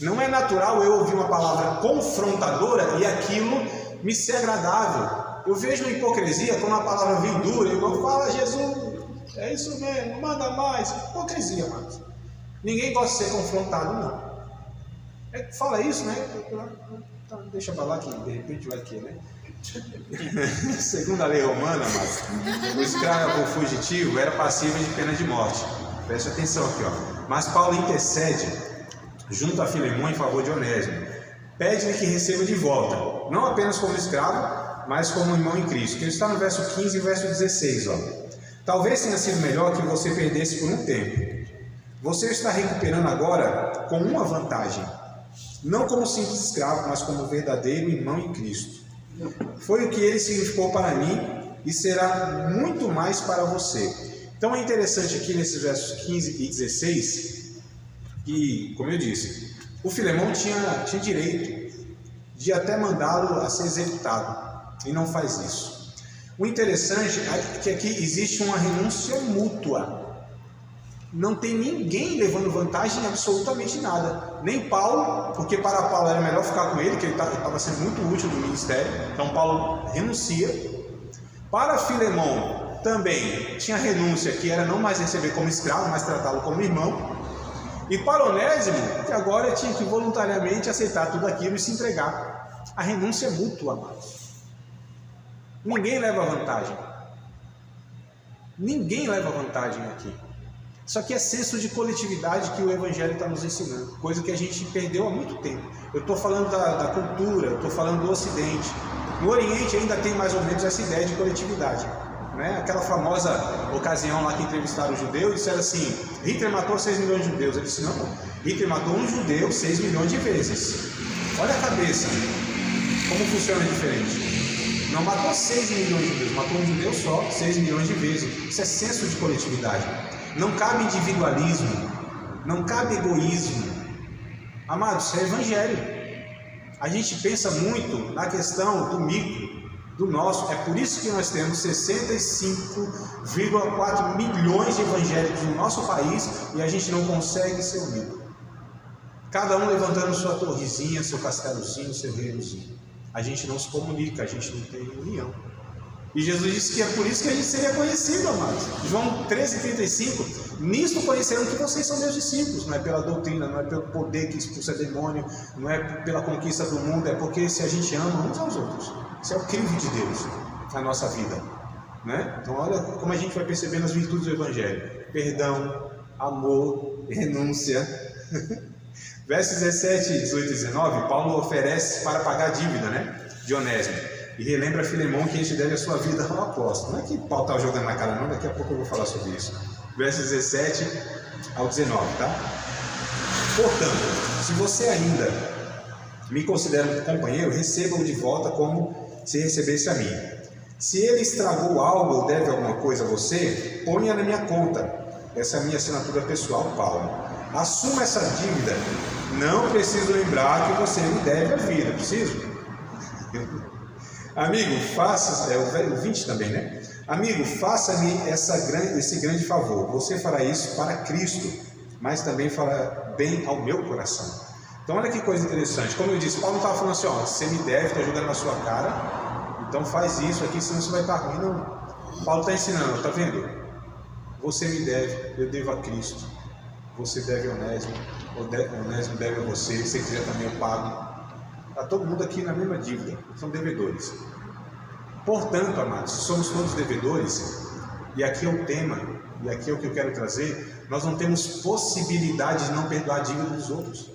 S2: Não é natural eu ouvir uma palavra confrontadora e aquilo me ser agradável. Eu vejo uma hipocrisia quando a palavra vem dura, o irmão fala, Jesus, é isso mesmo, manda mais. Hipocrisia, amados. Ninguém gosta de ser confrontado, não. Fala isso, né? Então, deixa pra lá que de repente vai que, né? Segundo a lei romana, amados, o escravo fugitivo era passível de pena de morte. Preste atenção aqui, ó. Mas Paulo intercede junto a Filemão em favor de Onésimo. Pede-lhe que receba de volta, não apenas como escravo, mas como irmão em Cristo. Que está no verso 15 e verso 16, ó. Talvez tenha sido melhor que você perdesse por um tempo. Você está recuperando agora com uma vantagem. Não como simples escravo, mas como verdadeiro irmão em Cristo. Foi o que ele significou para mim e será muito mais para você. Então é interessante aqui nesses versos 15 e 16, que, como eu disse, o Filemão tinha direito de até mandá-lo a ser executado, e não faz isso. O interessante é que aqui existe uma renúncia mútua. Não tem ninguém levando vantagem em absolutamente nada. Nem Paulo, porque para Paulo era melhor ficar com ele, que ele estava sendo muito útil no ministério. Então Paulo renuncia. Para Filemão também tinha renúncia, que era não mais receber como escravo, mas tratá-lo como irmão. E para Onésimo, que agora tinha que voluntariamente aceitar tudo aquilo e se entregar. A renúncia é mútua, amados. Ninguém leva vantagem. Ninguém leva vantagem aqui. Isso aqui é senso de coletividade que o Evangelho está nos ensinando, coisa que a gente perdeu há muito tempo. Eu estou falando da cultura, eu estou falando do Ocidente. No Oriente ainda tem mais ou menos essa ideia de coletividade, né? Aquela famosa ocasião lá que entrevistaram os judeus e disseram assim, Hitler matou 6 milhões de judeus. Ele disse, não, Hitler matou um judeu 6 milhões de vezes. Olha a cabeça, como funciona diferente. Não matou 6 milhões de judeus, matou um judeu só 6 milhões de vezes. Isso é senso de coletividade. Não cabe individualismo, não cabe egoísmo. Amados, isso é evangelho. A gente pensa muito na questão do micro, do nosso. É por isso que nós temos 65,4 milhões de evangélicos no nosso país e a gente não consegue ser unido. Cada um levantando sua torrezinha, seu castelozinho, seu reinozinho. A gente não se comunica, a gente não tem união. E Jesus disse que é por isso que a gente seria conhecido, amados. João 13,35, nisto conhecerão que vocês são meus discípulos. Não é pela doutrina, não é pelo poder que expulsa demônio, não é pela conquista do mundo, é porque se a gente ama uns aos outros. Isso é o crivo de Deus na nossa vida, né? Então olha como a gente vai percebendo as virtudes do Evangelho. Perdão, amor, renúncia. Versos 17, 18 e 19, Paulo oferece para pagar a dívida, né, de Onésimo. E relembra a Filemão que a gente deve a sua vida ao apóstolo. Não é que Paulo está jogando na cara não, daqui a pouco eu vou falar sobre isso. Versos 17 ao 19, tá? Portanto, se você ainda me considera um companheiro, receba-o de volta como se recebesse a mim. Se ele estragou algo ou deve alguma coisa a você, ponha na minha conta. Essa é a minha assinatura pessoal, Paulo. Assuma essa dívida. Não preciso lembrar que você me deve a vida. Preciso? Amigo, faça, o 20 também, né? Amigo, faça-me esse grande favor. Você fará isso para Cristo, mas também fará bem ao meu coração. Então olha que coisa interessante. Como eu disse, Paulo não estava falando assim, ó, você me deve, está jogando na sua cara, então faz isso aqui, senão você vai estar ruim. Não. Paulo está ensinando, está vendo? Você me deve, eu devo a Cristo. Você deve a Onésimo, Onésimo deve a você, se quiser também eu pago. Está todo mundo aqui na mesma dívida, são devedores. Portanto, amados, somos todos devedores, e aqui é o tema, e aqui é o que eu quero trazer, nós não temos possibilidade de não perdoar a dívida dos outros.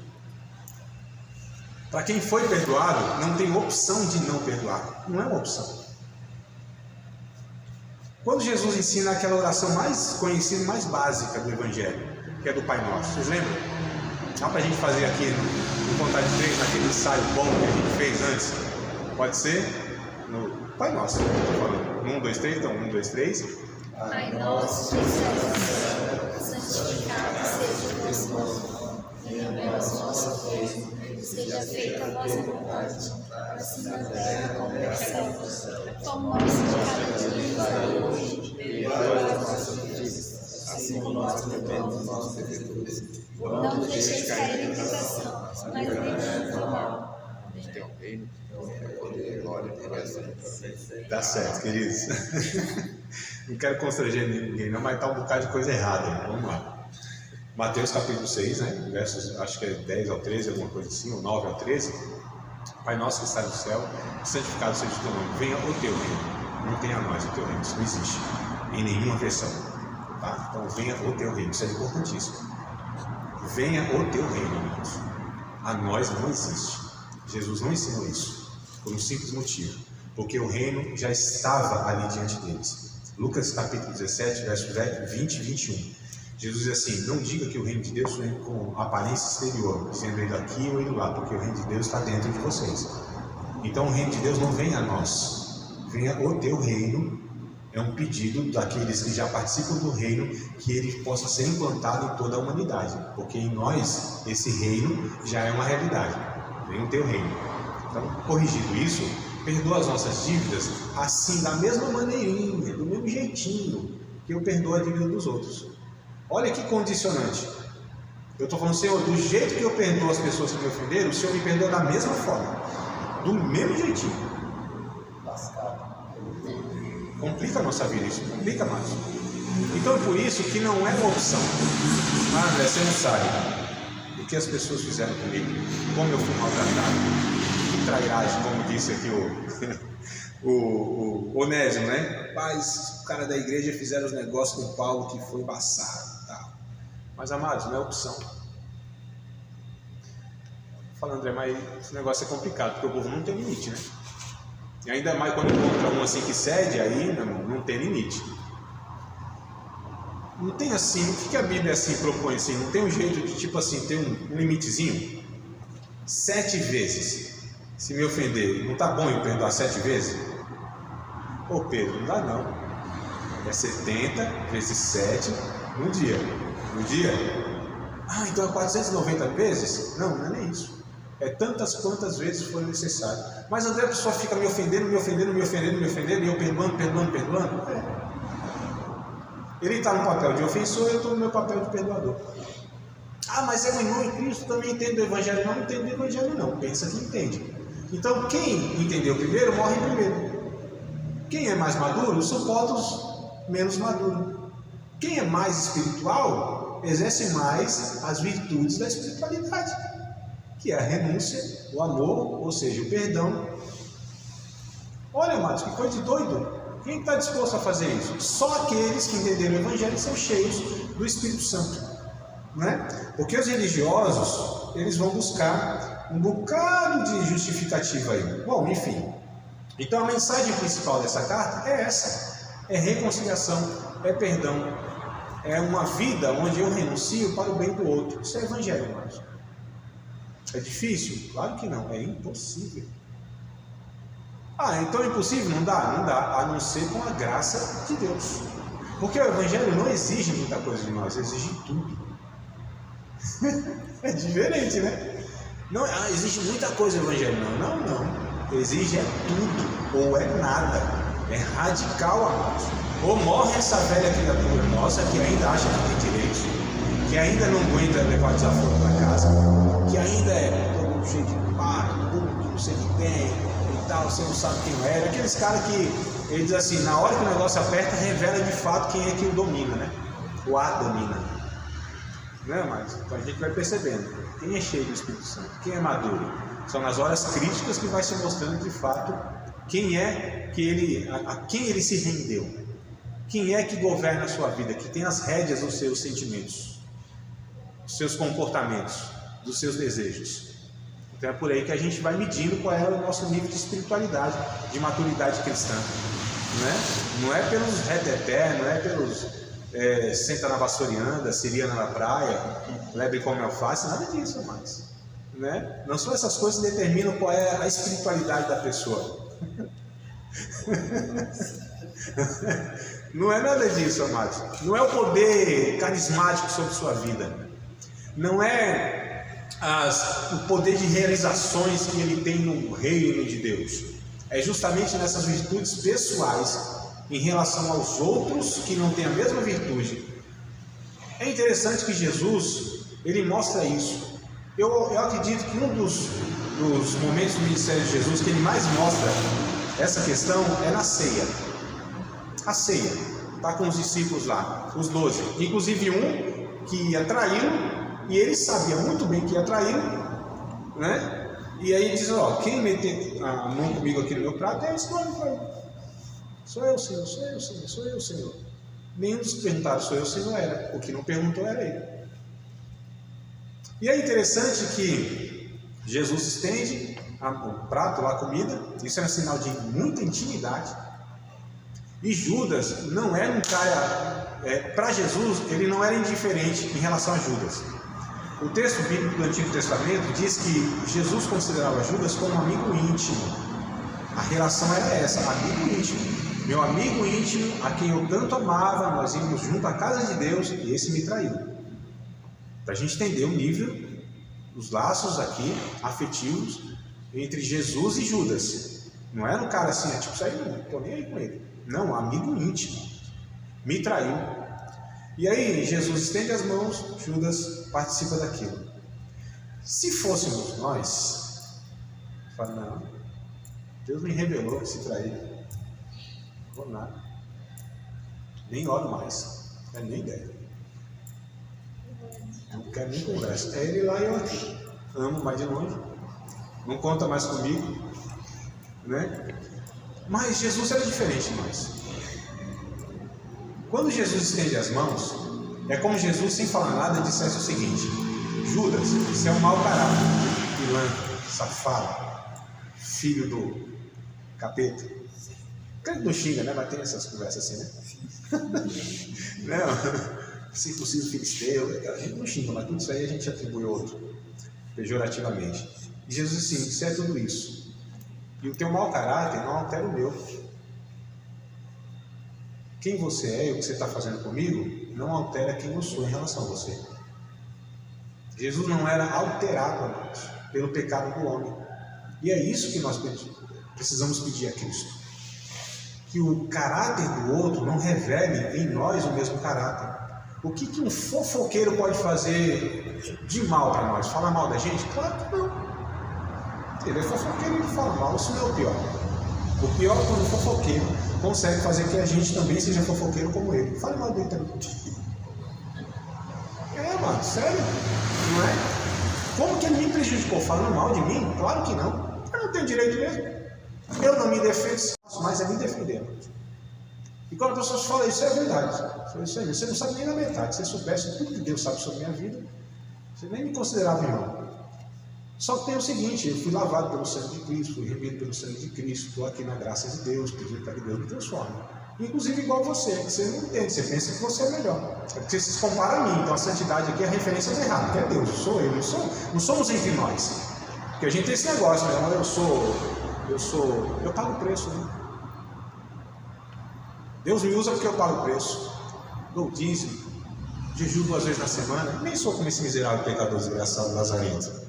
S2: Para quem foi perdoado, não tem opção de não perdoar, não é uma opção. Quando Jesus ensina aquela oração mais conhecida e mais básica do Evangelho, que é do Pai Nosso, vocês lembram? Dá para a gente fazer aqui no Contar de 3, naquele ensaio bom que a gente fez antes? Pode ser? No Pai Nosso, eu estou falando. 1, 2, 3, então 1, 2, 3.
S4: Pai nosso que estás no céu, santificado seja o vosso nome. Venha a vosso reino, seja feita a vossa vontade, assim na terra como no céu. nosso de cada dia.
S3: Assim como nós perdoamos os nossos devedores.
S4: Não nos deixeis cair em tentação, mas livrai-nos do mal.
S3: Tem um reino, poder, glória, pregação.
S2: Tá certo, queridos. Não quero constranger ninguém, não, mas tá um bocado de coisa errada. Vamos lá. Mateus capítulo 6, né? Versos, acho que é 10 ao 13, alguma coisa assim, ou 9 ao 13. Pai nosso que está no céu, santificado seja o teu nome. Venha o teu reino. Não tenha a nós o teu reino. Isso não existe em nenhuma versão. Tá? Então venha o teu reino. Isso é importantíssimo. Venha o teu reino, irmãos. A nós não existe. Jesus não ensinou isso. Por um simples motivo. Porque o reino já estava ali diante deles. Lucas capítulo 17, versos 20 e 21. Jesus diz assim: não diga que o reino de Deus vem com aparência exterior, dizendo ele aqui ou ele lá, porque o reino de Deus está dentro de vocês. Então o reino de Deus não vem a nós, venha o teu reino. É um pedido daqueles que já participam do reino, que ele possa ser implantado em toda a humanidade, porque em nós esse reino já é uma realidade. Vem o teu reino. Então, corrigido isso, perdoa as nossas dívidas assim, da mesma maneirinha, do mesmo jeitinho que eu perdoo a dívida dos outros. Olha que condicionante. Eu estou falando, Senhor, do jeito que eu perdoo as pessoas que me ofenderam, o Senhor me perdoa da mesma forma, do mesmo jeitinho. Complica a nossa vida, isso complica mais. Então, por isso que não é uma opção. Ah, André, você não sabe o que as pessoas fizeram comigo, como eu fui maltratado, que trairagem, como disse aqui o Onésimo, né? Rapaz, o cara da igreja fizeram os negócios com o Paulo que foi embaçado. Mas, amados, não é opção. Fala, André, mas esse negócio é complicado, porque o povo não tem limite, né? E ainda mais quando encontra um assim que cede, aí não tem limite. Não tem assim, o que a Bíblia assim propõe assim? Não tem um jeito de, tipo assim, ter um limitezinho? 7 vezes. Se me ofender, não tá bom eu perdoar 7 vezes? Ô Pedro, não dá não. É 70 vezes 7 no dia. No dia? Ah, então é 490 vezes? Não, não é nem isso. É tantas quantas vezes for necessário. Mas André, a pessoa fica me ofendendo, e eu perdoando. Ele está no papel de ofensor, eu estou no meu papel de perdoador. Ah, mas é um irmão em Cristo, também entende o Evangelho. Não entende o Evangelho não, pensa que entende. Então quem entendeu primeiro, morre primeiro. Quem é mais maduro, suporta os menos maduros. Quem é mais espiritual, exerce mais as virtudes da espiritualidade, que é a renúncia, o amor, ou seja, o perdão. Olha, amados, que coisa de doido. Quem está disposto a fazer isso? Só aqueles que entenderam o Evangelho são cheios do Espírito Santo, né? Porque os religiosos, eles vão buscar um bocado de justificativa aí. Bom, enfim. Então a mensagem principal dessa carta é essa: é reconciliação, é perdão, é uma vida onde eu renuncio para o bem do outro. Isso é Evangelho, irmãos. É difícil? Claro que não, é impossível. Ah, então é impossível? Não dá? Não dá, a não ser com a graça de Deus. Porque o Evangelho não exige muita coisa de nós, exige tudo. É diferente, né? Não, exige muita coisa o Evangelho, não. Exige é tudo, ou é nada. É radical, amados. Ou morre essa velha criatura nossa que ainda acha que tem direitos, que ainda não aguenta levar desaforo para casa, que ainda é todo cheio de pá, tudo, não sei o que tem e tal, você não sabe quem era. Aqueles caras que, ele diz assim, na hora que o negócio aperta, revela de fato quem é que o domina, né? O ar domina. Não é mais? Então a gente vai percebendo quem é cheio do Espírito Santo, quem é maduro. São nas horas críticas que vai se mostrando de fato quem é que ele, a quem ele se rendeu. Quem é que governa a sua vida, que tem as rédeas dos seus sentimentos, dos seus comportamentos, dos seus desejos. Então é por aí que a gente vai medindo qual é o nosso nível de espiritualidade, de maturidade cristã. Não é pelos reteté, não é pelos senta na vassoura e anda, siriana na praia, lebre como alface, nada disso mais. Né? Não são essas coisas que determinam qual é a espiritualidade da pessoa. Não é nada disso, amados. Não é o poder carismático sobre sua vida. Não é o poder de realizações que ele tem no reino de Deus. É justamente nessas virtudes pessoais em relação aos outros que não têm a mesma virtude. É interessante que Jesus, ele mostra isso. Eu acredito que um dos momentos do ministério de Jesus que ele mais mostra essa questão é na ceia. A ceia, está com os discípulos lá, os 12, inclusive um que ia traí-lo, e ele sabia muito bem que ia traí-lo, né? E aí ele diz, ó, quem meter a mão comigo aqui no meu prato é esse nome para ele. Sou eu, Senhor, sou eu, Senhor, sou eu, Senhor. Nenhum dos que perguntaram sou eu, Senhor, era. O que não perguntou era ele. E é interessante que Jesus estende o prato, a comida, isso é um sinal de muita intimidade. E Judas não era um cara, para Jesus, ele não era indiferente em relação a Judas. O texto bíblico do Antigo Testamento diz que Jesus considerava Judas como um amigo íntimo. A relação era essa, amigo íntimo. Meu amigo íntimo, a quem eu tanto amava, nós íamos junto à casa de Deus e esse me traiu. Para a gente entender o nível, os laços aqui, afetivos, entre Jesus e Judas. Não era um cara assim, tipo, isso aí não estou nem aí com ele. Não, amigo íntimo. Me traiu. E aí Jesus estende as mãos, Judas participa daquilo. Se fôssemos nós, fala, não, Deus me revelou que se trair. Não vou nada. Nem oro mais. Não é nem ideia. Não quero nem conversa. É ele lá e eu aqui. Amo mais de longe. Não conta mais comigo. Né? Mas Jesus era diferente de nós. Quando Jesus estende as mãos, é como Jesus, sem falar nada, dissesse o seguinte: Judas, você é um mau caráter, pilantra, safado, filho do capeta. Crente não xinga, né? Mas tem essas conversas assim, né? Não, circunciso filisteu, a gente não xinga, mas tudo isso aí a gente atribui outro, pejorativamente. E Jesus assim, isso é tudo isso. E o teu mau caráter não altera o meu. Quem você é e o que você está fazendo comigo não altera quem eu sou em relação a você. Jesus não era alterado, amados, pelo pecado do homem. E é isso que nós precisamos pedir a Cristo. Que o caráter do outro não revele em nós o mesmo caráter. O que um fofoqueiro pode fazer de mal para nós? Falar mal da gente? Claro que não. Ele é fofoqueiro e ele fala mal, isso não é o pior. O pior é quando o fofoqueiro consegue fazer que a gente também seja fofoqueiro como ele. Fale mal dele também. Mano, sério? Não é? Como que ele me prejudicou? Falando mal de mim? Claro que não. Eu não tenho direito mesmo. Eu não me defendo, mas é me defender. E quando as pessoas falam isso, é verdade. Isso aí, você não sabe nem na metade. Se você soubesse tudo que Deus sabe sobre a minha vida, você nem me considerava irmão. Só que tem o seguinte: eu fui lavado pelo sangue de Cristo, fui remido pelo sangue de Cristo, estou aqui na graça de Deus, pedindo para que Deus me transforme. Inclusive igual você, que você não entende, você pensa que você é melhor. É porque você se compara a mim, então a santidade aqui é a referência errada, que é Deus, sou eu, não somos entre nós. Porque a gente tem esse negócio, né? Eu pago o preço, né? Deus me usa porque eu pago o preço. Dou dízimo, jejum 2 vezes na semana, nem sou como esse miserável pecador desgraçado lazarento.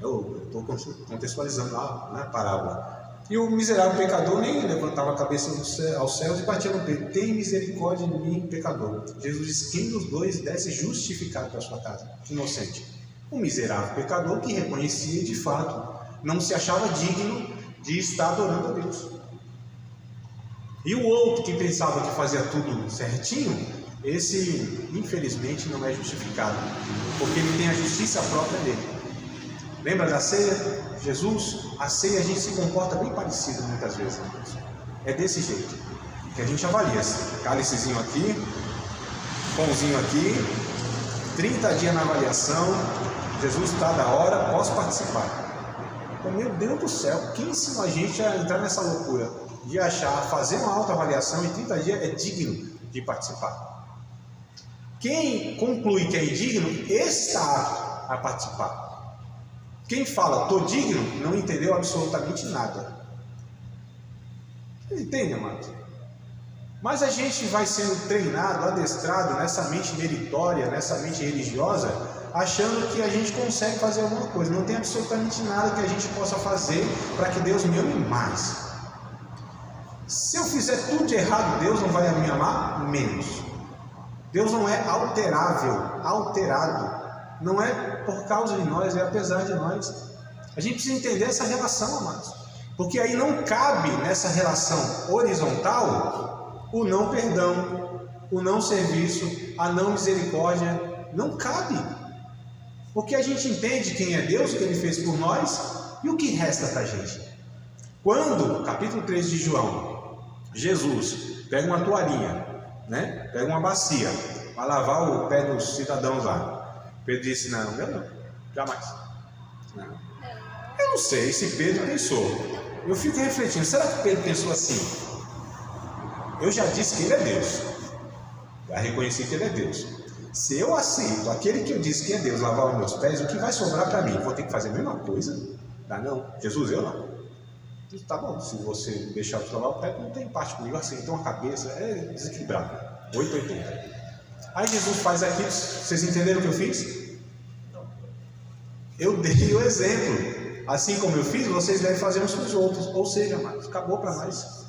S2: Eu estou contextualizando lá na parábola. E o miserável pecador nem levantava a cabeça aos céus e batia no peito: tem misericórdia de mim, pecador. Jesus disse: quem dos dois desce justificado para a sua casa? Inocente. O miserável pecador que reconhecia de fato, não se achava digno de estar adorando a Deus. E o outro que pensava que fazia tudo certinho, esse infelizmente não é justificado, porque ele tem a justiça própria dele. Lembra da ceia? Jesus, a ceia a gente se comporta bem parecido muitas vezes. É desse jeito que a gente avalia. Cálicezinho aqui, pãozinho aqui, 30 dias na avaliação, Jesus está da hora, posso participar. Então, meu Deus do céu, quem ensinou a gente a entrar nessa loucura de achar, fazer uma autoavaliação em 30 dias é digno de participar? Quem conclui que é indigno está a participar. Quem fala, estou digno, não entendeu absolutamente nada. Vocês entendem, amado? Mas a gente vai sendo treinado, adestrado nessa mente meritória, nessa mente religiosa, achando que a gente consegue fazer alguma coisa. Não tem absolutamente nada que a gente possa fazer para que Deus me ame mais. Se eu fizer tudo de errado, Deus não vai me amar? Menos. Deus não é alterado. Não é por causa de nós, é apesar de nós. A gente precisa entender essa relação, amados. Porque aí não cabe nessa relação horizontal o não perdão, o não serviço, a não misericórdia. Não cabe. Porque a gente entende quem é Deus, o que Ele fez por nós e o que resta para a gente. Quando, capítulo 3 de João, Jesus pega uma toalhinha, né? Pega uma bacia, para lavar o pé dos cidadãos lá. Pedro disse, não, jamais. Não. Eu não sei se Pedro pensou. Eu fico refletindo, será que Pedro pensou assim? Eu já disse que ele é Deus. Já reconheci que ele é Deus. Se eu aceito aquele que eu disse que é Deus lavar os meus pés, o que vai sobrar para mim? Vou ter que fazer a mesma coisa? Ah, não, Jesus, eu não. Tá bom, se você deixar eu lavar o pé, não tem parte comigo assim, então a cabeça é desequilibrada. 880. Aí Jesus faz aquilo, vocês entenderam o que eu fiz? Eu dei o exemplo. Assim como eu fiz, vocês devem fazer uns com os outros. Ou seja, amados, acabou para nós.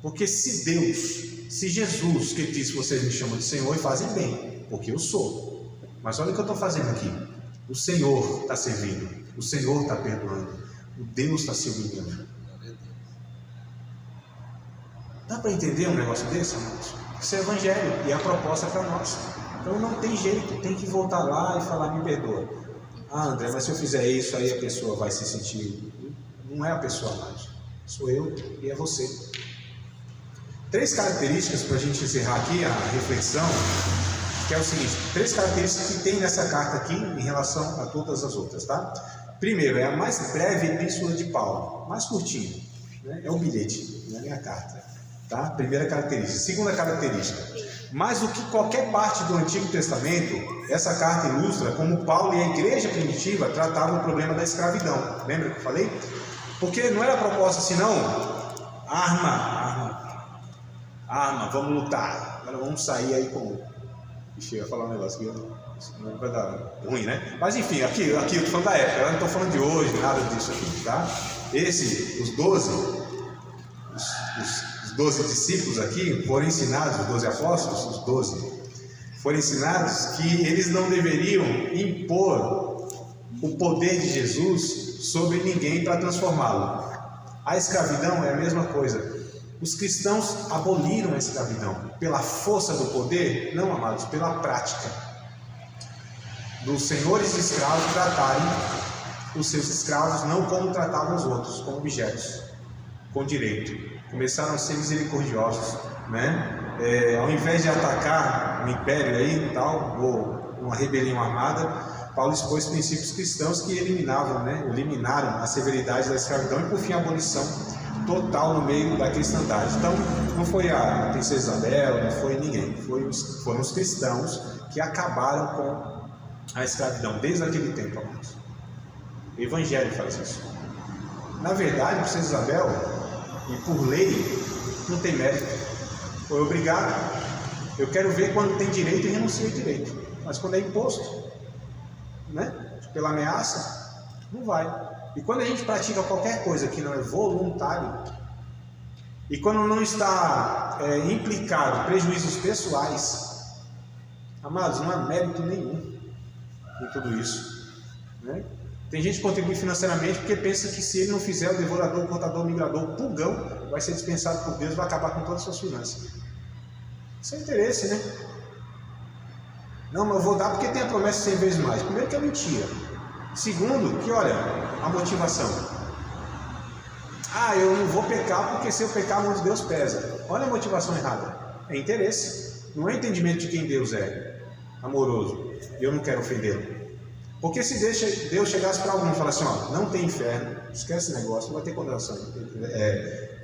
S2: Porque se Deus, se Jesus, que disse vocês me chamam de Senhor e fazem bem, porque eu sou. Mas olha o que eu estou fazendo aqui. O Senhor está servindo, o Senhor está perdoando, o Deus está se humilhando. Dá para entender um negócio desse, amados? Isso é evangelho e é a proposta para nós. Então não tem jeito, tem que voltar lá e falar, me perdoa. Ah, André, mas se eu fizer isso, aí a pessoa vai se sentir... Não é a pessoa mais, sou eu e é você. 3 características para a gente encerrar aqui a reflexão, que é o seguinte, 3 características que tem nessa carta aqui em relação a todas as outras, tá? Primeiro, é a mais breve epístola de Paulo, mais curtinha, né? É um bilhete, não é minha carta, tá? Primeira característica. Segunda característica, mais do que qualquer parte do Antigo Testamento, essa carta ilustra como Paulo e a igreja primitiva tratavam o problema da escravidão. Lembra que eu falei? Porque não era a proposta assim, não, arma, vamos lutar, agora vamos sair aí com... Ixi, eu ia falar um negócio que não vai dar ruim, né? Mas enfim, aqui eu estou falando da época, eu não estou falando de hoje, nada disso aqui, tá? Os 12 discípulos aqui foram ensinados, os 12 apóstolos, os 12, foram ensinados que eles não deveriam impor o poder de Jesus sobre ninguém para transformá-lo. A escravidão é a mesma coisa. Os cristãos aboliram a escravidão pela força do poder? Não, amados, pela prática dos senhores de escravos tratarem os seus escravos não como tratavam os outros, como objetos, com direito. Começaram a ser misericordiosos, né? Ao invés de atacar o império aí, tal, ou uma rebelião armada, Paulo expôs princípios cristãos que eliminaram a severidade da escravidão e por fim a abolição total no meio da cristandade. Então não foi a princesa Isabel, não foi ninguém, foram os cristãos que acabaram com a escravidão desde aquele tempo, amados. O Evangelho faz isso. Na verdade, a princesa Isabel, e por lei, não tem mérito, foi obrigado. Eu quero ver quando tem direito e renuncia direito, mas quando é imposto, né, pela ameaça, não vai. E quando a gente pratica qualquer coisa que não é voluntário, e quando não está implicado prejuízos pessoais, amados, não há mérito nenhum em tudo isso, né? Tem gente que contribui financeiramente porque pensa que se ele não fizer, o devorador, o cortador, o migrador, o pulgão vai ser dispensado por Deus e vai acabar com todas as suas finanças. Isso é interesse, né? Não, mas eu vou dar porque tem a promessa 100 vezes mais. Primeiro que é mentira. Segundo, que olha, a motivação. Ah, eu não vou pecar porque se eu pecar a mão de Deus pesa. Olha a motivação errada. É interesse. Não é entendimento de quem Deus é. Amoroso. E eu não quero ofendê-lo. Porque se Deus chegasse para algum e falasse assim, ó, não tem inferno, esquece esse negócio, não vai ter condenação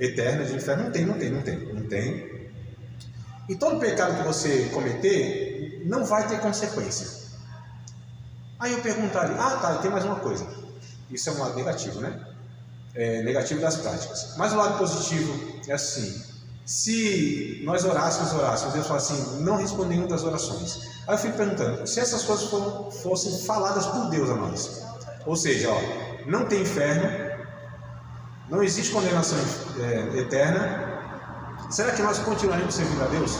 S2: eterna de inferno. Não tem. E todo pecado que você cometer não vai ter consequência. Aí eu perguntaria, tem mais uma coisa. Isso é um lado negativo, né? Negativo das práticas. Mas o lado positivo é assim, se nós orássemos, Deus fala assim, não responde nenhuma das orações. Aí eu fico perguntando, se essas coisas fossem faladas por Deus a nós, ou seja, não tem inferno, não existe condenação eterna, será que nós continuaremos servindo a Deus?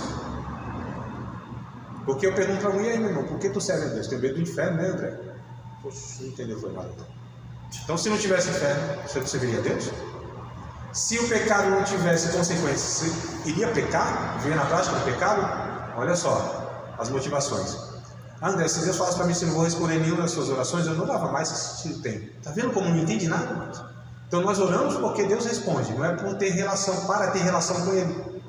S2: Porque eu pergunto para alguém, e aí, meu irmão, por que tu serve a Deus? Tem medo do inferno, né, André? Poxa, não entendeu, foi nada. Então, se não tivesse inferno, você serviria a Deus? Se o pecado não tivesse consequências, você iria pecar? Viver na prática do pecado? Olha só, as motivações. André, se Deus falasse para mim que eu não vou responder nenhuma das suas orações, eu não dava mais, que sentido tem? Está vendo como não entende nada, irmãos? Então nós oramos porque Deus responde, não é por ter relação, para ter relação com Ele.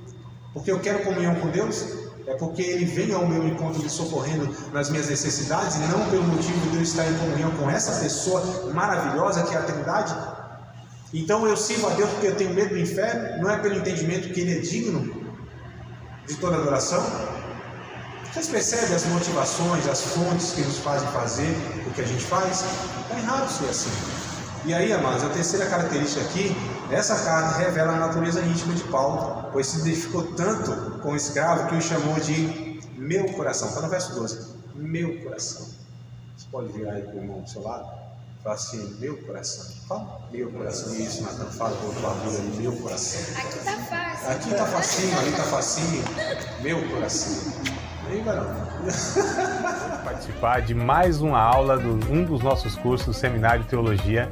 S2: Porque eu quero comunhão com Deus, é porque Ele vem ao meu encontro me socorrendo nas minhas necessidades, e não pelo motivo de eu estar em comunhão com essa pessoa maravilhosa que é a Trindade. Então eu sirvo a Deus porque eu tenho medo do inferno, não é pelo entendimento que Ele é digno de toda adoração. Vocês percebem as motivações, as fontes que nos fazem fazer o que a gente faz? Está errado ser assim. E aí, amados, a terceira característica aqui, essa carta revela a natureza íntima de Paulo, pois se identificou tanto com o escravo que o chamou de meu coração. Está no verso 12. Meu coração. Você pode virar aí para o irmão do seu lado? Fala assim, meu coração. Fala, meu coração. Isso, Natan, fala com o barulho aí, meu coração.
S4: Aqui tá fácil.
S2: Aqui tá facinho, ali tá facinho. Meu coração. Aí, varão.
S1: Participar de mais uma aula de um dos nossos cursos do Seminário de Teologia,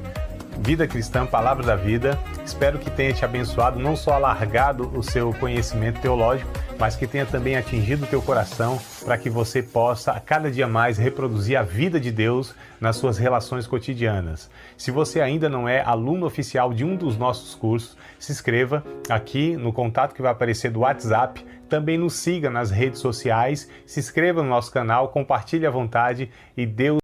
S1: Vida Cristã, Palavra da Vida. Espero que tenha te abençoado, não só alargado o seu conhecimento teológico, mas que tenha também atingido o teu coração, para que você possa, a cada dia mais, reproduzir a vida de Deus nas suas relações cotidianas. Se você ainda não é aluno oficial de um dos nossos cursos, se inscreva aqui no contato que vai aparecer do WhatsApp. Também nos siga nas redes sociais, se inscreva no nosso canal, compartilhe à vontade e Deus